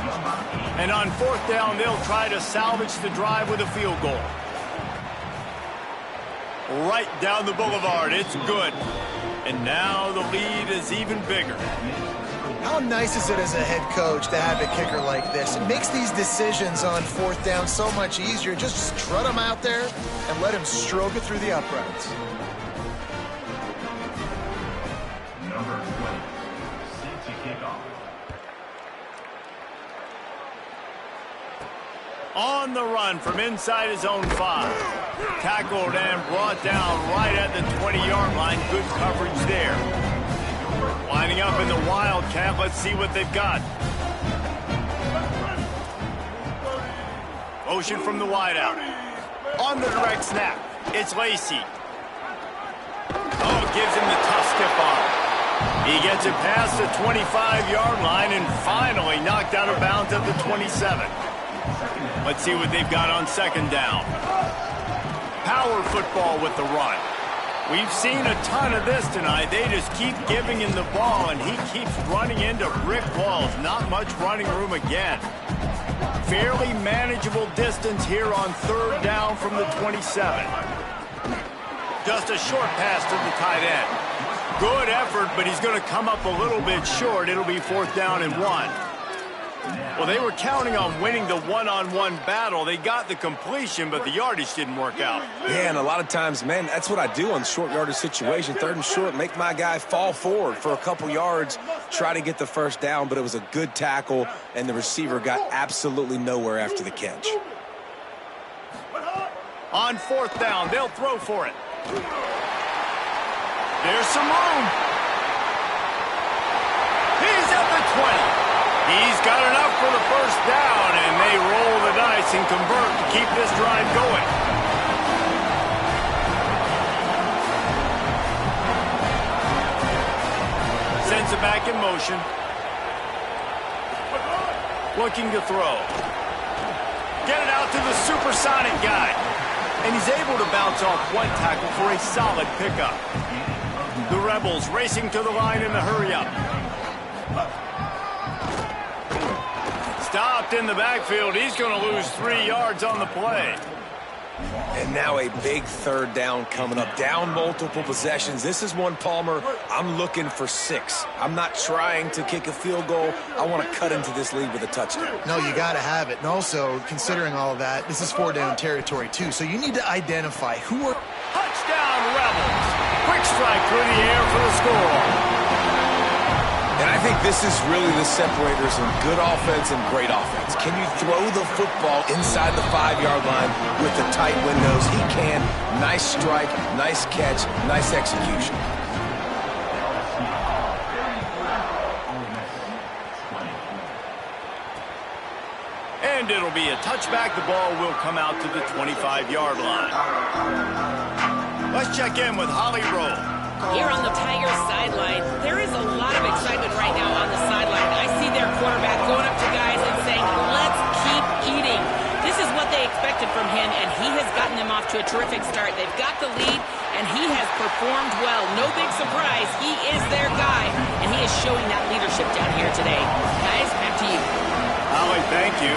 And on fourth down, they'll try to salvage the drive with a field goal. Right down the boulevard, it's good. And now the lead is even bigger. How nice is it as a head coach to have a kicker like this? It makes these decisions on fourth down so much easier. Just strut him out there and let him stroke it through the uprights. Number 20, set to kick off. On the run from inside his own 5. Tackled and brought down right at the 20-yard line. Good coverage there. Lining up in the Wildcat. Let's see what they've got. Motion from the wideout. On the direct snap, it's Lacey. Oh, gives him the tough stiff arm. He gets it past the 25-yard line and finally knocked out of bounds at the 27. Let's see what they've got on second down. Power football with the run. We've seen a ton of this tonight. They just keep giving him the ball, and he keeps running into brick walls. Not much running room again. Fairly manageable distance here on third down from the 27. Just a short pass to the tight end. Good effort, but he's going to come up a little bit short. It'll be fourth down and 1. Well, they were counting on winning the one-on-one battle. They got the completion, but the yardage didn't work out. Yeah, and a lot of times, man, that's what I do on short yardage situation. Third and short, make my guy fall forward for a couple yards, try to get the first down, but it was a good tackle, and the receiver got absolutely nowhere after the catch. On fourth down, they'll throw for it. There's some room. He's at the 20. He's got enough for the first down, and they roll the dice and convert to keep this drive going. Sends it back in motion. Looking to throw. Get it out to the supersonic guy. And he's able to bounce off one tackle for a solid pickup. The Rebels racing to the line in the hurry-up. Stopped in the backfield. He's going to lose 3 yards on the play. And now a big third down coming up. Down multiple possessions. This is one, Palmer, I'm looking for 6. I'm not trying to kick a field goal. I want to cut into this lead with a touchdown. No, you got to have it. And also, considering all of that, this is 4-down territory, too. So you need to identify who are... Touchdown, Rebels. Quick strike through the air for the score. And I think this is really the separators in good offense and great offense. Can you throw the football inside the 5-yard line with the tight windows? He can. Nice strike, nice catch, nice execution. And it'll be a touchback. The ball will come out to the 25-yard line. Let's check in with Holly Rowe. Here on the Tigers sideline, there is a lot of excitement right now on the sideline. I see their quarterback going up to guys and saying, let's keep eating. This is what they expected from him, and he has gotten them off to a terrific start. They've got the lead, and he has performed well. No big surprise. He is their guy, and he is showing that leadership down here today. Guys, back to you. Holly, thank you.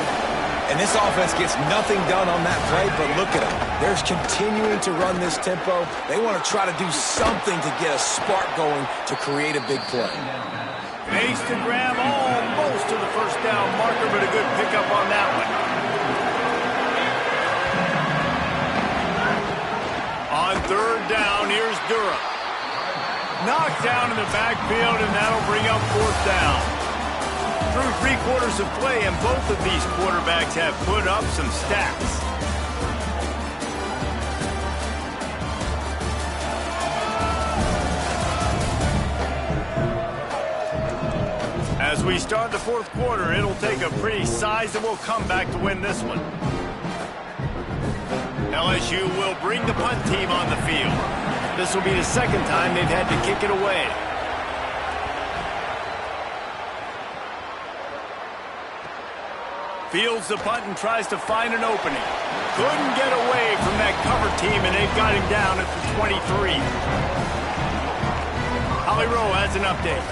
And this offense gets nothing done on that play, but look at them. They're continuing to run this tempo. They want to try to do something to get a spark going to create a big play. Makes the grab almost to the first down marker, but a good pickup on that one. On third down, here's Durham. Knocked down in the backfield, and that'll bring up fourth down. Through 3 quarters of play, and both of these quarterbacks have put up some stats. As we start the fourth quarter, it'll take a pretty sizable comeback to win this one. LSU will bring the punt team on the field. This will be the second time they've had to kick it away. Fields the punt and tries to find an opening. Couldn't get away from that cover team, and they've got him down at the 23. Holly Rowe has an update.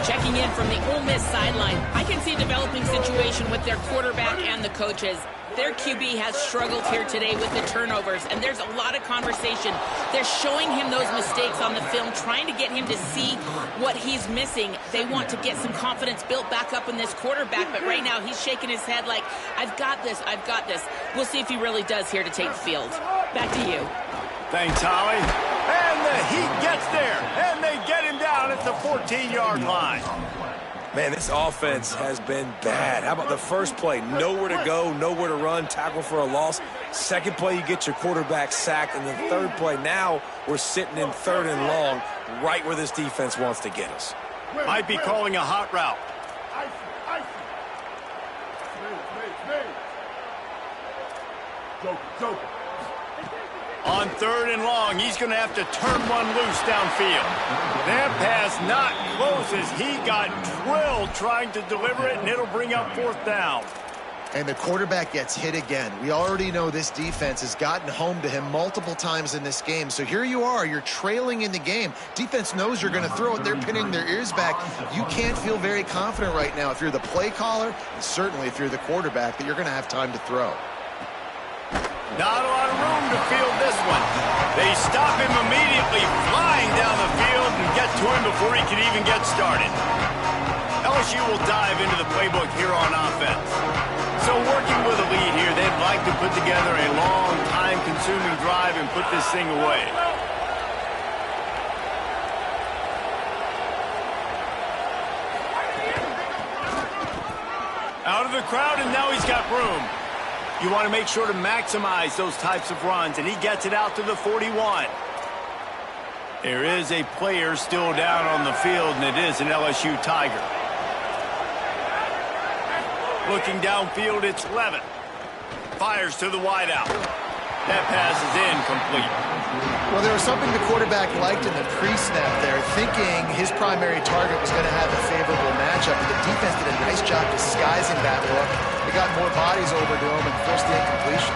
Checking in from the Ole Miss sideline. I can see a developing situation with their quarterback and the coaches. Their QB has struggled here today with the turnovers, and there's a lot of conversation. They're showing him those mistakes on the film, trying to get him to see what he's missing. They want to get some confidence built back up in this quarterback, but right now he's shaking his head like, I've got this, I've got this. We'll see if he really does here to take the field. Back to you. Thanks, Holly. And the Heat gets there, and they get him down at the 14-yard line. Man, this offense has been bad. How about the first play? Nowhere to go, nowhere to run, tackle for a loss. Second play, you get your quarterback sacked. And the third play, now we're sitting in 3rd and long, right where this defense wants to get us. Might be calling a hot route. On 3rd and long, he's going to have to turn one loose downfield. That pass not close as he got drilled trying to deliver it, and it'll bring up 4th down. And the quarterback gets hit again. We already know this defense has gotten home to him multiple times in this game. So here you are, you're trailing in the game. Defense knows you're going to throw it. They're pinning their ears back. You can't feel very confident right now if you're the play caller, and certainly if you're the quarterback, that you're going to have time to throw. Not a lot of room to field this one. They stop him immediately, flying down the field and get to him before he can even get started. LSU will dive into the playbook here on offense. So working with a lead here, they'd like to put together a long, time-consuming drive and put this thing away. Out of the crowd, and now he's got room. You want to make sure to maximize those types of runs, and he gets it out to the 41. There is a player still down on the field, and it is an LSU Tiger. Looking downfield, it's Levin. Fires to the wideout. That pass is incomplete. Well, there was something the quarterback liked in the pre-snap there, thinking his primary target was going to have a favorable matchup, but the defense did a nice job disguising that look. They got more bodies over to him and forced the incompletion.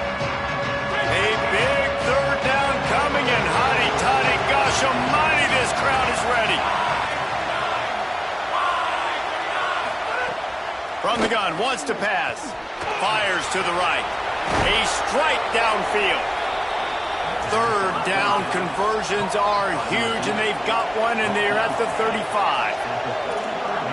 A big 3rd down coming, and hotty-toddy, gosh almighty, this crowd is ready. From the gun, wants to pass. Fires to the right. A strike downfield. 3rd down conversions are huge, and they've got one, and they're at the 35.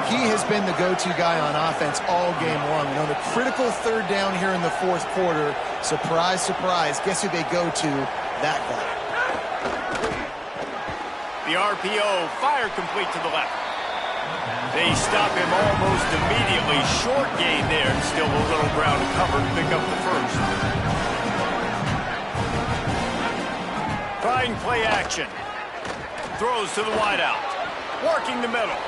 He has been the go-to guy on offense all game long. And on the critical 3rd down here in the 4th quarter, surprise, surprise, guess who they go to? That guy. The RPO, fire complete to the left. They stop him almost immediately. Short gain there, and still a little ground covered. Pick up the 1st. Trying play action. Throws to the wideout. Working the middle.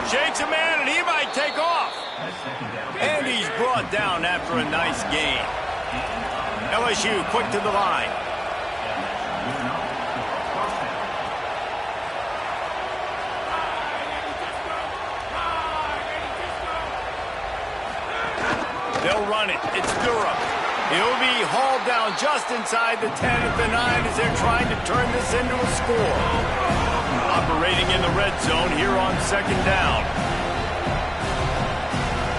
Shakes a man, and he might take off. And he's brought down after a nice gain. LSU quick to the line. They'll run it. It's Durham. He'll be hauled down just inside the 10 at the 9 as they're trying to turn this into a score. Operating in the red zone here on 2nd down.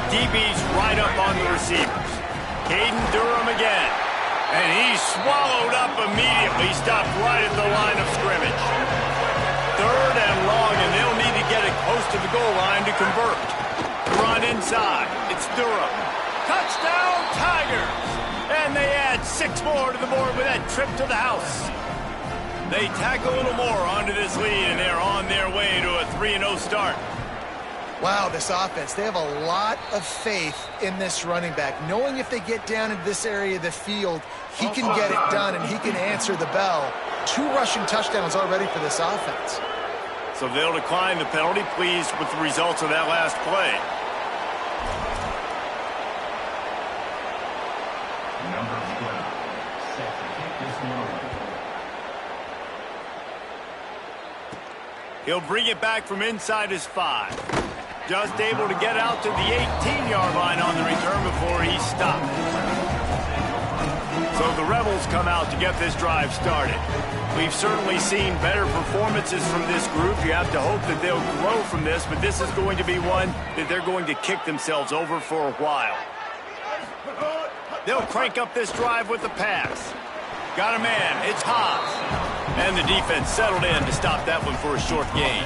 DB's right up on the receivers. Caden Durham again. And he's swallowed up immediately. Stopped right at the line of scrimmage. 3rd and long, and they'll need to get it close to the goal line to convert. Run inside. It's Durham. Touchdown, Tigers! And they add 6 more to the board with that trip to the house. They tack a little more onto this lead, and they're on their way to a 3-0 start. Wow, this offense, they have a lot of faith in this running back, knowing if they get down into this area of the field, he can get it done and he can answer the bell. 2 rushing touchdowns already for this offense. So they'll decline the penalty, pleased with the results of that last play. Number Set to kick this one off. He'll bring it back from inside his 5. Just able to get out to the 18-yard line on the return before he stopped. So the Rebels come out to get this drive started. We've certainly seen better performances from this group. You have to hope that they'll grow from this, but this is going to be one that they're going to kick themselves over for a while. They'll crank up this drive with the pass. Got a man. It's Haas. And the defense settled in to stop that one for a short gain.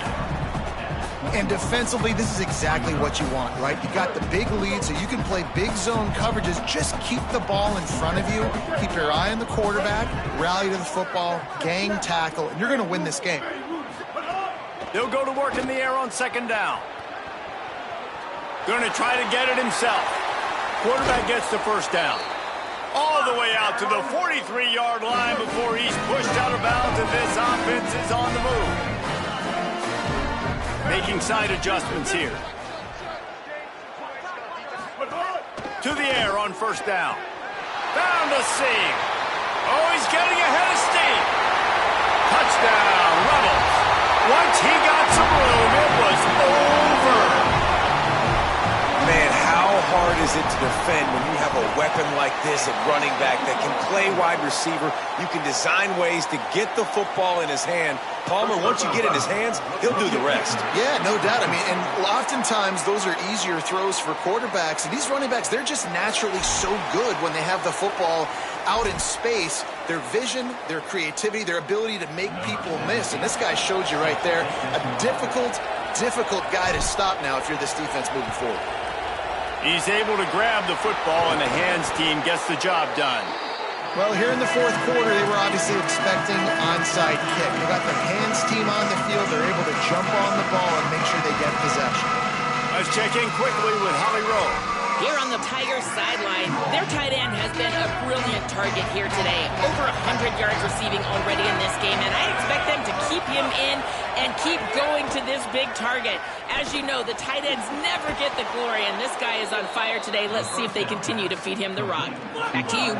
And defensively, this is exactly what you want, right? You got the big lead, so you can play big zone coverages. Just keep the ball in front of you. Keep your eye on the quarterback. Rally to the football. Gang tackle. And you're going to win this game. They'll go to work in the air on second down. Going to try to get it himself. Quarterback gets the first down. All the way out to the 43-yard line before he's pushed out of bounds, and this offense is on the move. Making side adjustments here. To the air on first down. Found a seam. Oh, he's getting ahead of steam. Touchdown, Rebels. Once he got some room, it was over. Man, how hard is it to defend when you have a weapon like this at running back that can play wide receiver? You can design ways to get the football in his hand. Palmer, once you get it in his hands, he'll do the rest. Yeah, no doubt. I mean, and oftentimes those are easier throws for quarterbacks. And these running backs, they're just naturally so good when they have the football out in space. Their vision, their creativity, their ability to make people miss. And this guy showed you right there, a difficult guy to stop now if you're this defense moving forward. He's able to grab the football, and the hands team gets the job done. Well, here in the fourth quarter, they were obviously expecting onside kick. They got the hands team on the field. They're able to jump on the ball and make sure they get possession. Let's check in quickly with Holly Rowe. Here on the Tigers sideline, their tight end has been a brilliant target here today. Over 100 yards receiving already in this game, and I expect them to keep him in and keep going to this big target. As you know, the tight ends never get the glory, and this guy is on fire today. Let's see if they continue to feed him the rock. Back to you.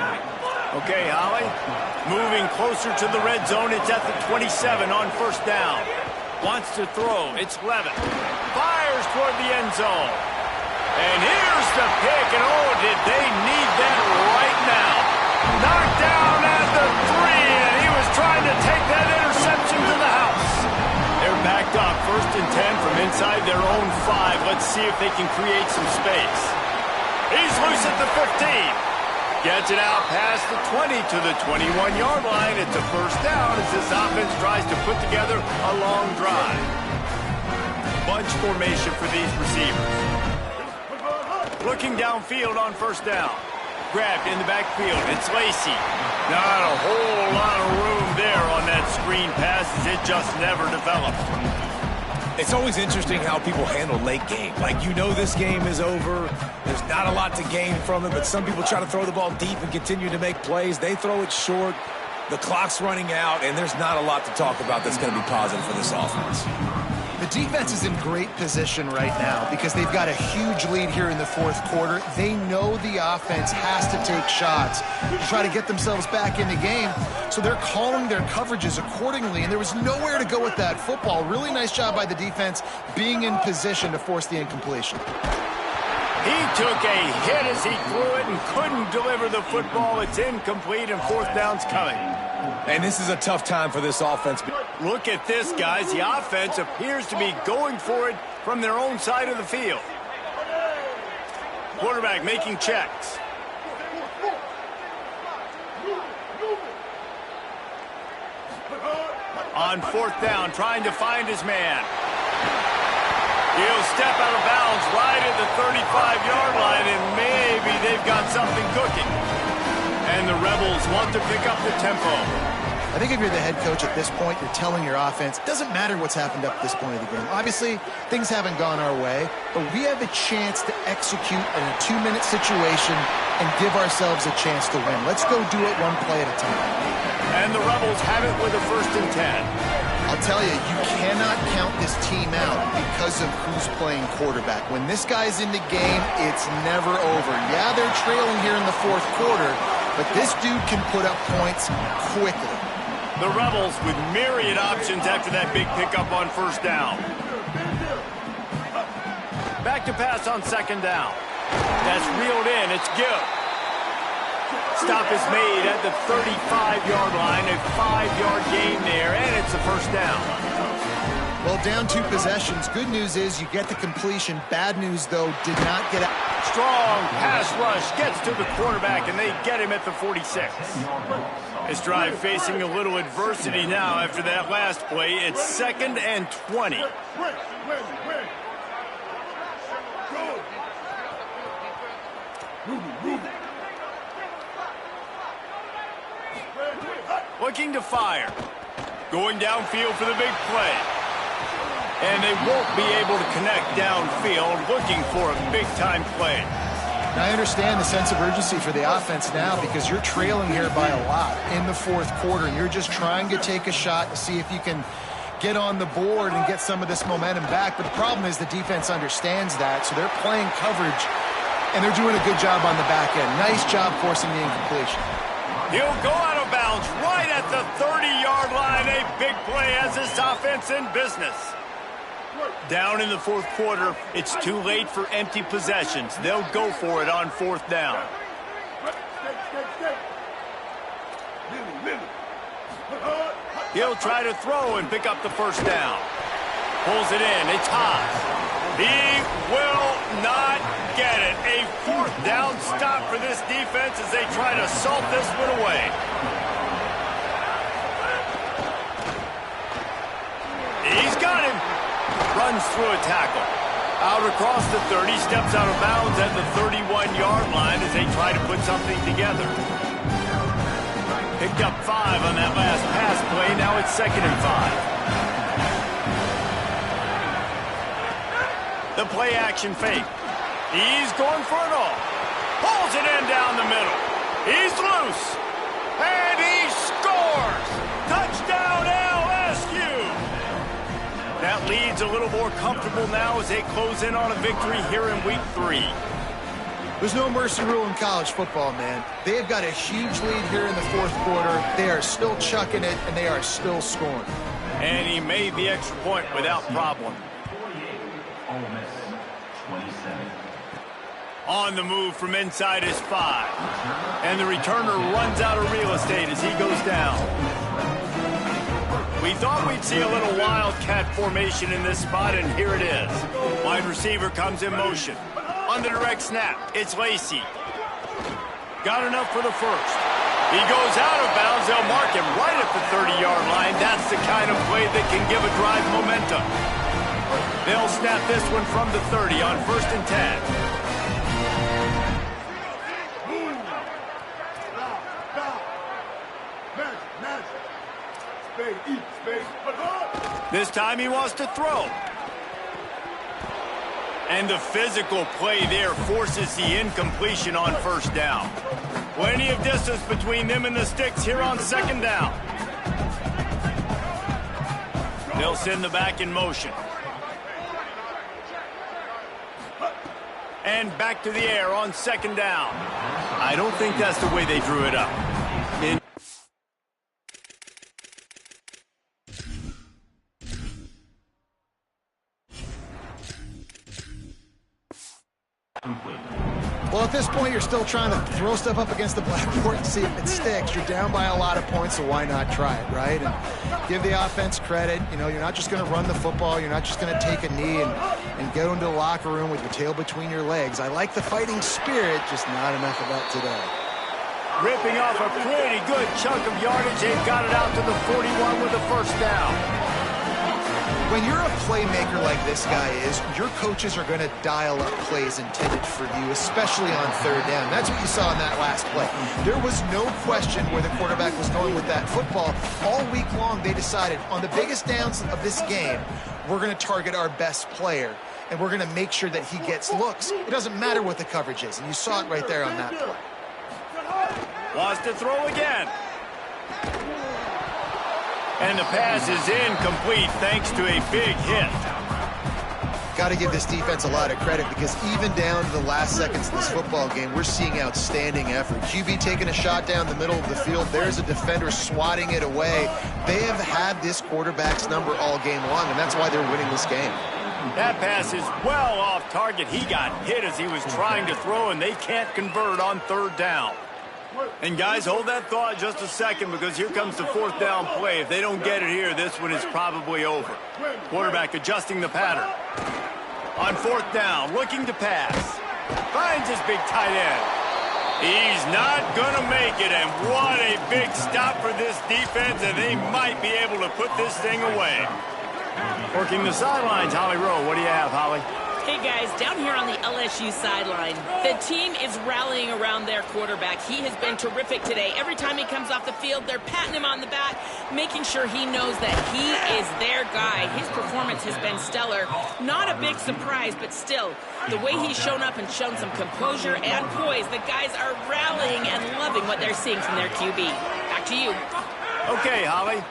Okay, Holly. Moving closer to the red zone. It's at the 27 on first down. Wants to throw. It's Levitt. Fires toward the end zone. And here's the pick, and oh, did they need that right now. Knocked down at the 3, and he was trying to take that interception to the house. They're backed up, 1st and 10 from inside their own 5. Let's see if they can create some space. He's loose at the 15. Gets it out past the 20 to the 21-yard line. It's a first down as this offense tries to put together a long drive. Bunch formation for these receivers. Looking downfield on first down. Grabbed in the backfield. It's Lacey. Not a whole lot of room there on that screen pass as it just never developed. It's always interesting how people handle late game. Like, you know this game is over. There's not a lot to gain from it, but some people try to throw the ball deep and continue to make plays. They throw it short. The clock's running out, and there's not a lot to talk about that's going to be positive for this offense. The defense is in great position right now because they've got a huge lead here in the fourth quarter. They know the offense has to take shots to try to get themselves back in the game, so they're calling their coverages accordingly, and there was nowhere to go with that football. Really nice job by the defense being in position to force the incompletion. He took a hit as he threw it and couldn't deliver the football. It's incomplete, and fourth down's coming. And this is a tough time for this offense. Look at this, guys. The offense appears to be going for it from their own side of the field. Quarterback making checks. On fourth down, trying to find his man. He'll step out of bounds right at the 35-yard line, and maybe they've got something cooking. And the Rebels want to pick up the tempo. I think if you're the head coach at this point, you're telling your offense, it doesn't matter what's happened up to this point of the game. Obviously, things haven't gone our way, but we have a chance to execute in a 2-minute situation and give ourselves a chance to win. Let's go do it one play at a time. And the Rebels have it with a 1st and 10. I'll tell you, you cannot count this team out because of who's playing quarterback. When this guy's in the game, it's never over. Yeah, they're trailing here in the fourth quarter, but this dude can put up points quickly. The Rebels with myriad options after that big pickup on first down. Back to pass on second down. That's reeled in. It's good. Stop is made at the 35-yard line. A 5-yard gain there, and it's a first down. Well, down 2 possessions. Good news is you get the completion. Bad news, though, did not get out. Strong pass rush gets to the quarterback, and they get him at the 46. This drive facing a little adversity now after that last play. It's 2nd and 20. Looking to fire. Going downfield for the big play. And they won't be able to connect downfield, looking for a big-time play. Now, I understand the sense of urgency for the offense now because you're trailing here by a lot in the 4th quarter, and you're just trying to take a shot to see if you can get on the board and get some of this momentum back. But the problem is the defense understands that, so they're playing coverage, and they're doing a good job on the back end. Nice job forcing the incompletion. He'll go out of bounds right at the 30-yard line. A big play has this offense in business. Down in the 4th quarter, it's too late for empty possessions. They'll go for it on 4th down. He'll try to throw and pick up the first down. Pulls it in. It's high. He will not get it. A 4th down stop for this defense as they try to salt this one away. He's got him. Runs through a tackle. Out across the 30, steps out of bounds at the 31-yard line as they try to put something together. Picked up 5 on that last pass play. Now it's 2nd and 5. The play action fake. He's going for it all. Pulls it in down the middle. He's loose. And he scores. Touchdown LSU. That lead's a little more comfortable now as they close in on a victory here in week 3. There's no mercy rule in college football, man. They've got a huge lead here in the 4th quarter. They are still chucking it, and they are still scoring. And he made the extra point without problem. On the move from inside his 5. And the returner runs out of real estate as he goes down. We thought we'd see a little wildcat formation in this spot, and here it is. Wide receiver comes in motion. On the direct snap, it's Lacey. Got enough for the first. He goes out of bounds. They'll mark him right at the 30-yard line. That's the kind of play that can give a drive momentum. They'll snap this one from the 30 on 1st and 10. This time he wants to throw. And the physical play there forces the incompletion on 1st down. Plenty of distance between them and the sticks here on 2nd down. They'll send the back in motion. And back to the air on 2nd down. I don't think that's the way they drew it up. Well, at this point, you're still trying to throw stuff up against the blackboard and see if it sticks. You're down by a lot of points, so why not try it, right? And give the offense credit. You know, you're not just going to run the football. You're not just going to take a knee and go into the locker room with your tail between your legs. I like the fighting spirit, just not enough of that today. Ripping off a pretty good chunk of yardage. They've got it out to the 41 with the 1st down. When you're a playmaker like this guy is, your coaches are going to dial up plays intended for you, especially on 3rd down. That's what you saw in that last play. There was no question where the quarterback was going with that football. All week long, they decided on the biggest downs of this game, we're going to target our best player, and we're going to make sure that he gets looks. It doesn't matter what the coverage is, and you saw it right there on that play. Wants to throw again. And the pass is incomplete thanks to a big hit. Got to give this defense a lot of credit because even down to the last seconds of this football game, we're seeing outstanding effort. QB taking a shot down the middle of the field. There's a defender swatting it away. They have had this quarterback's number all game long, and that's why they're winning this game. That pass is well off target. He got hit as he was trying to throw, and they can't convert on third down. And guys, hold that thought just a second because here comes the fourth down play. If they don't get it here, this one is probably over. Quarterback adjusting the pattern. On fourth down, looking to pass. Finds his big tight end. He's not going to make it, and what a big stop for this defense, and they might be able to put this thing away. Working the sidelines, Holly Rowe. What do you have, Holly? Hey guys, down here on the LSU sideline, the team is rallying around their quarterback. He has been terrific today. Every time he comes off the field, they're patting him on the back, making sure he knows that he is their guy. His performance has been stellar. Not a big surprise, but still, the way he's shown up and shown some composure and poise, the guys are rallying and loving what they're seeing from their QB. Back to you. Okay, Holly.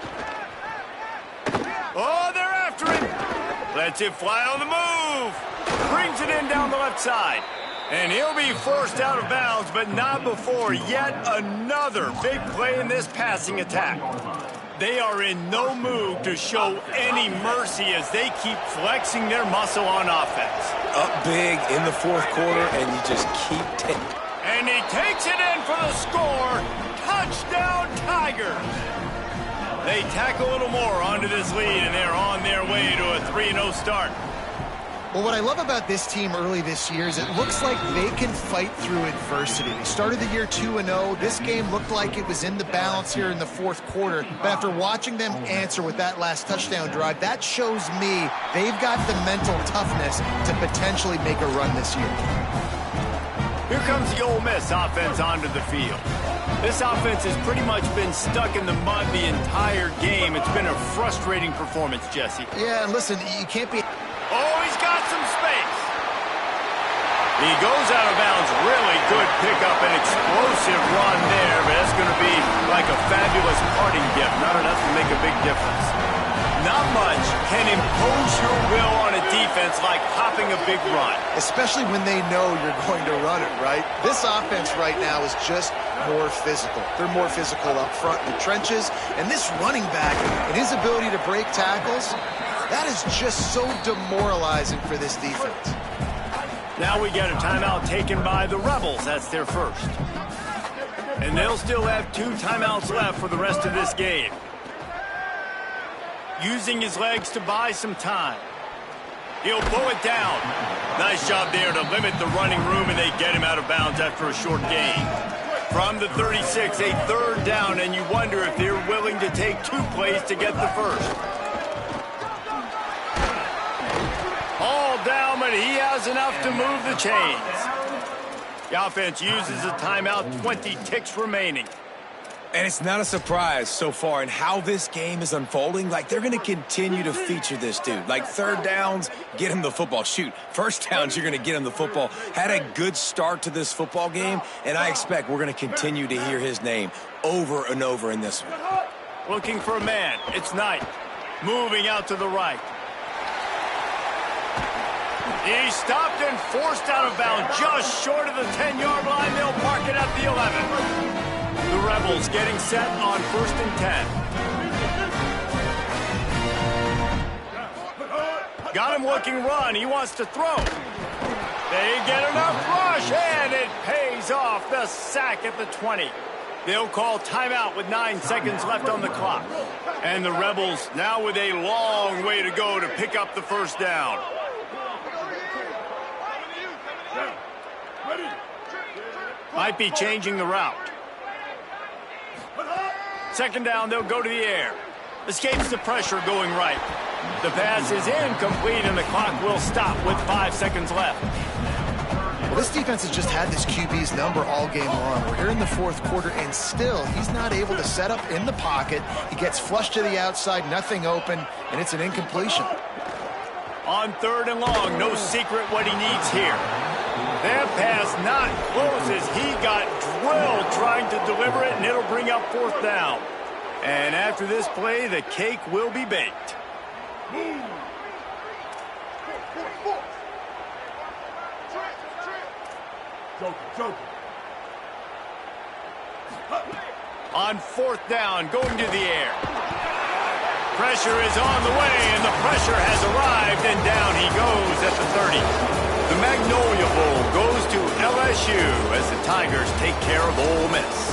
Oh, they're after him. Lets it fly on the move. Brings it in down the left side. And he'll be forced out of bounds, but not before yet another big play in this passing attack. They are in no mood to show any mercy as they keep flexing their muscle on offense. Up big in the fourth quarter, and you just keep taking. And he takes it in for the score. Touchdown, Tigers. They tack a little more onto this lead, and they're on their way to a 3-0 start. Well, what I love about this team early this year is it looks like they can fight through adversity. They started the year 2-0. This game looked like it was in the balance here in the fourth quarter. But after watching them answer with that last touchdown drive, that shows me they've got the mental toughness to potentially make a run this year. Here comes the Ole Miss offense onto the field. This offense has pretty much been stuck in the mud the entire game. It's been a frustrating performance, Jesse. Yeah, and listen, you can't be... Oh, he's got some space. He goes out of bounds. Really good pickup, an explosive run there, but that's going to be like a fabulous parting gift. Not enough to make a big difference. Not much can impose your will on a defense like popping a big run. Especially when they know you're going to run it, right? This offense right now is just more physical. They're more physical up front in the trenches, and this running back and his ability to break tackles, that is just so demoralizing for this defense. Now we get a timeout taken by the Rebels. That's their first. And they'll still have 2 timeouts left for the rest of this game. Using his legs to buy some time. He'll pull it down. Nice job there to limit the running room, and they get him out of bounds after a short gain. From the 36, a third down, and you wonder if they're willing to take 2 plays to get the first. All down, but he has enough to move the chains. The offense uses a timeout, 20 ticks remaining. And it's not a surprise so far in how this game is unfolding. Like, they're going to continue to feature this dude. Like, third downs, get him the football. Shoot, first downs, you're going to get him the football. Had a good start to this football game, and I expect we're going to continue to hear his name over and over in this one. Looking for a man. It's Knight. Moving out to the right. He stopped and forced out of bounds just short of the 10-yard line. They'll park it at the 11. The Rebels getting set on 1st and 10. Got him looking run. He wants to throw. They get enough rush, and it pays off. The sack at the 20. They'll call timeout with 9 seconds left on the clock. And the Rebels now with a long way to go to pick up the first down. Might be changing the route. Second down, they'll go to the air. Escapes the pressure going right. The pass is incomplete, and the clock will stop with 5 seconds left. Well, this defense has just had this QB's number all game long. We're here in the fourth quarter, and still, he's not able to set up in the pocket. He gets flushed to the outside, nothing open, and it's an incompletion. On 3rd and long, no secret what he needs here. That pass not close as he got drilled trying to deliver it, and it'll bring up 4th down. And after this play, the cake will be baked. On fourth down, going to the air. Pressure is on the way, and the pressure has arrived, and down he goes at the 30. The Magnolia Bowl goes to LSU as the Tigers take care of Ole Miss.